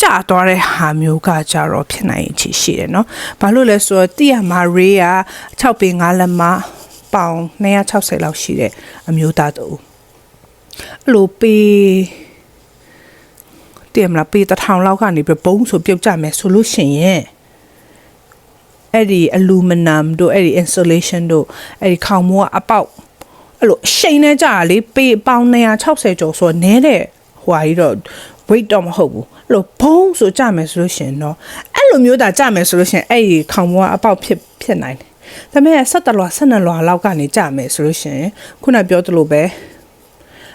ကျသွားတဲ့ဟာမျိုးကကြတော့ဖြစ်နိုင်ချေရှိတယ်နော်ဘာလို့လဲဆိုတော့တိရမာ Ray က6ပေ5လက်မပေါင်260လောက်ရှိတဲ့အမျိုးသားတူအဲ့လိုပေတင်မလားပေ1000လောက်ကနေပြီးဘုံဆိုပြုတ်ကြမယ်ဆိုလို့ရှိရင်အဲ့ဒီ aluminum တို့အဲ့ဒီ insulation တို့အဲ့ဒီခေါင်မိုးကအပေါက်အဲ့လိုရှိန်နေကြတာလေပေပေါင်260ကျော်ဆိုတော့နဲတဲ့ဟွာကြီးတော့ weight တော့မဟုတ်ဘူးအဲ့လိုဘုံဆိုကြမယ်ဆိုလို့ရှိရင်တော့အဲ့လိုမျိုးသာကြမယ်ဆိုလို့ရှိရင်အဲ့ဒီခေါင်မိုးကအပေါက်ဖြစ်နိုင်တယ်ဒါပေမဲ့17လွာ12လွာလောက်ကနေကြမယ်ဆိုလို့ရှိရင်ခုနပြောသလိုပဲ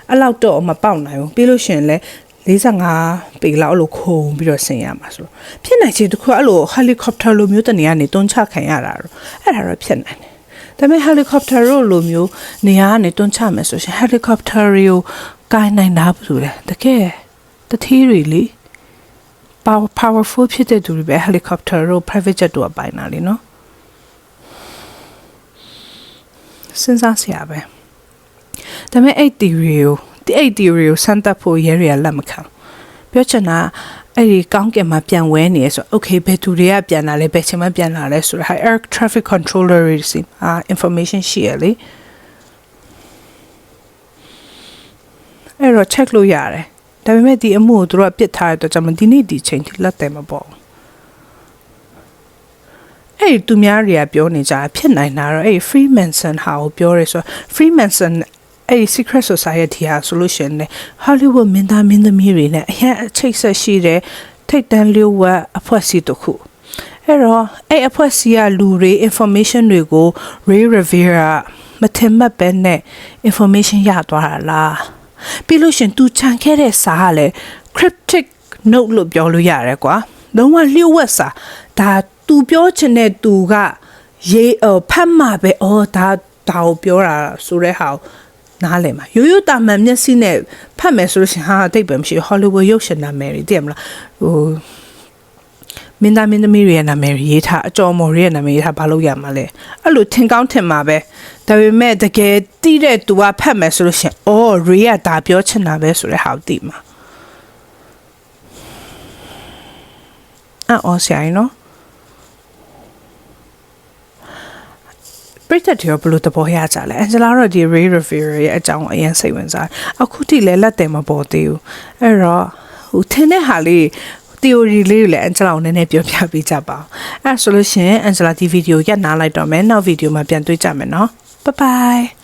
အဲ့လောက်တော့မပေါက်နိုင်ဘူးပြီးလို့ရှိရင်လည်း45ပေလောက်လို့ခုံပြီးတော့ဆင်ရမှာဆိုတော့ဖြစ်နိုင်ချေတခုအဲ့လို helicopter လိုမျိုးတနေရာနေတွန်းချခံရတာတော့အဲ့ဒါတော့ဖြစ်နိုင်တယ်ဒါပေမဲ့ helicopter လိုမျိုးနေရာကနေတွန်းချမယ်ဆိုရှင် helicopter ကိုကိုင်းနိုင်တာဘူးဆိုလေတကယ်တတိရီလီ powerful ဖြစ်တဲ့သူတွေပဲ helicopter တို့ private jet တို့ပိုင်တာလीနော်စဉ်းစားစရာပဲဒါ ဒါပေမဲ့အဲ့ theory ကိုစမ်းသပ်ဖို့ရဲတွေကလက်မခံပြောချင်တာအဲ့ဒီကောင်းကင်မှာပြန်ဝဲနေရဆို okay ဘယ်သူတွေကပြန်လာလဲဘယ်ချိန်မှပြန်လာလဲဆိုတော့ air traffic controller တွေစီinformation ရှိရလေအဲ့တော့ check လို့ရတယ်ဒါပေမဲ့ဒီအမှုကိုတို့ကပြစ်ထားတဲ့အတွက်ကြောင့်ဒီနေ့ဒီချိန်ထိလက်တယ်မပေါ့အဲ့ဒီသူများတွေကပြောနေကြဖြစ်နိုင်တာတော့အဲ့ Freemason ဟာကိုပြောရဲဆို Freemason အဲ့ secret society ဟာ solution နဲ့ Hollywood မင်းသားမင်းသမီးတွေနဲ့အရင်အချိတ်ဆက်ရှိတဲ့ထိတ်တန့်လျှို့ဝှက်အဖွဲ့အစည်းတစ်ခုအဲ့တော့အဲ့အဖွဲ့အစည်းကလူတွေ information တွေကို Ray Rivera မထင်မှတ်ပဲနဲ့ information ရသွားတာလားပြီးလို့ရှင်သူခြံခဲ့တဲ့စာကလည်း cryptic note လို့ပြောလို့ရတယ်ကွာလုံးဝလျှို့ဝှက်စာဒါသူပြောချင်တဲ့သူကရေးဖတ်မှာပဲဒါကိုပြောတာဆိုတဲ့ဟာနားလည်မှာရိုးရိုးတာမှန်မျက်စိနဲ့ဖတ်မယ်ဆိုလို့ရှင်ဟာအတိတ်ပဲမရှိ Hollywood ရုပ်ရှင်နာမည်တွေသိရမလားမင်းသားမင်းသမီးတွေရဲ့နာမည်ရေးထားအကျော်မော်တွေရဲ့နာမည်ရေးထားဘာလို့ရမှာလဲအဲ့လိုထင်ကောင်းထင်မှာပဲဒါပေမဲ့တကယ်တိတဲ့သူကဖတ်မယ်ဆိုလို့ရှင်Ray ကဒါပြောချင်တာပဲဆိုတဲ့ဟာကိုသိမှာဆရာနော်ပရိသတ်တွေဘလို့တဘောရကြလဲအန်ဂျလာတော့ဒီ Ray Rivera ရဲ့အကြောင်းအရင်စိတ်ဝင်စားအခုထိလည်းလက်တယ်မပေါ်သေးဘူးအဲ့တော့ထင်တဲ့ဟာလေးtheory လေးကိုလည်းအန်ဂျလာကိုနည်းနည်းပြောပြပေးကြပါအောင်အဲ့ဆိုလို့ရှင်အန်ဂျလာဒီဗီဒီယိုရက်နားလိုက်တော့မယ်နောက်ဗီဒီယိုမှာပြန်တွေ့ကြမယ်နော်bye bye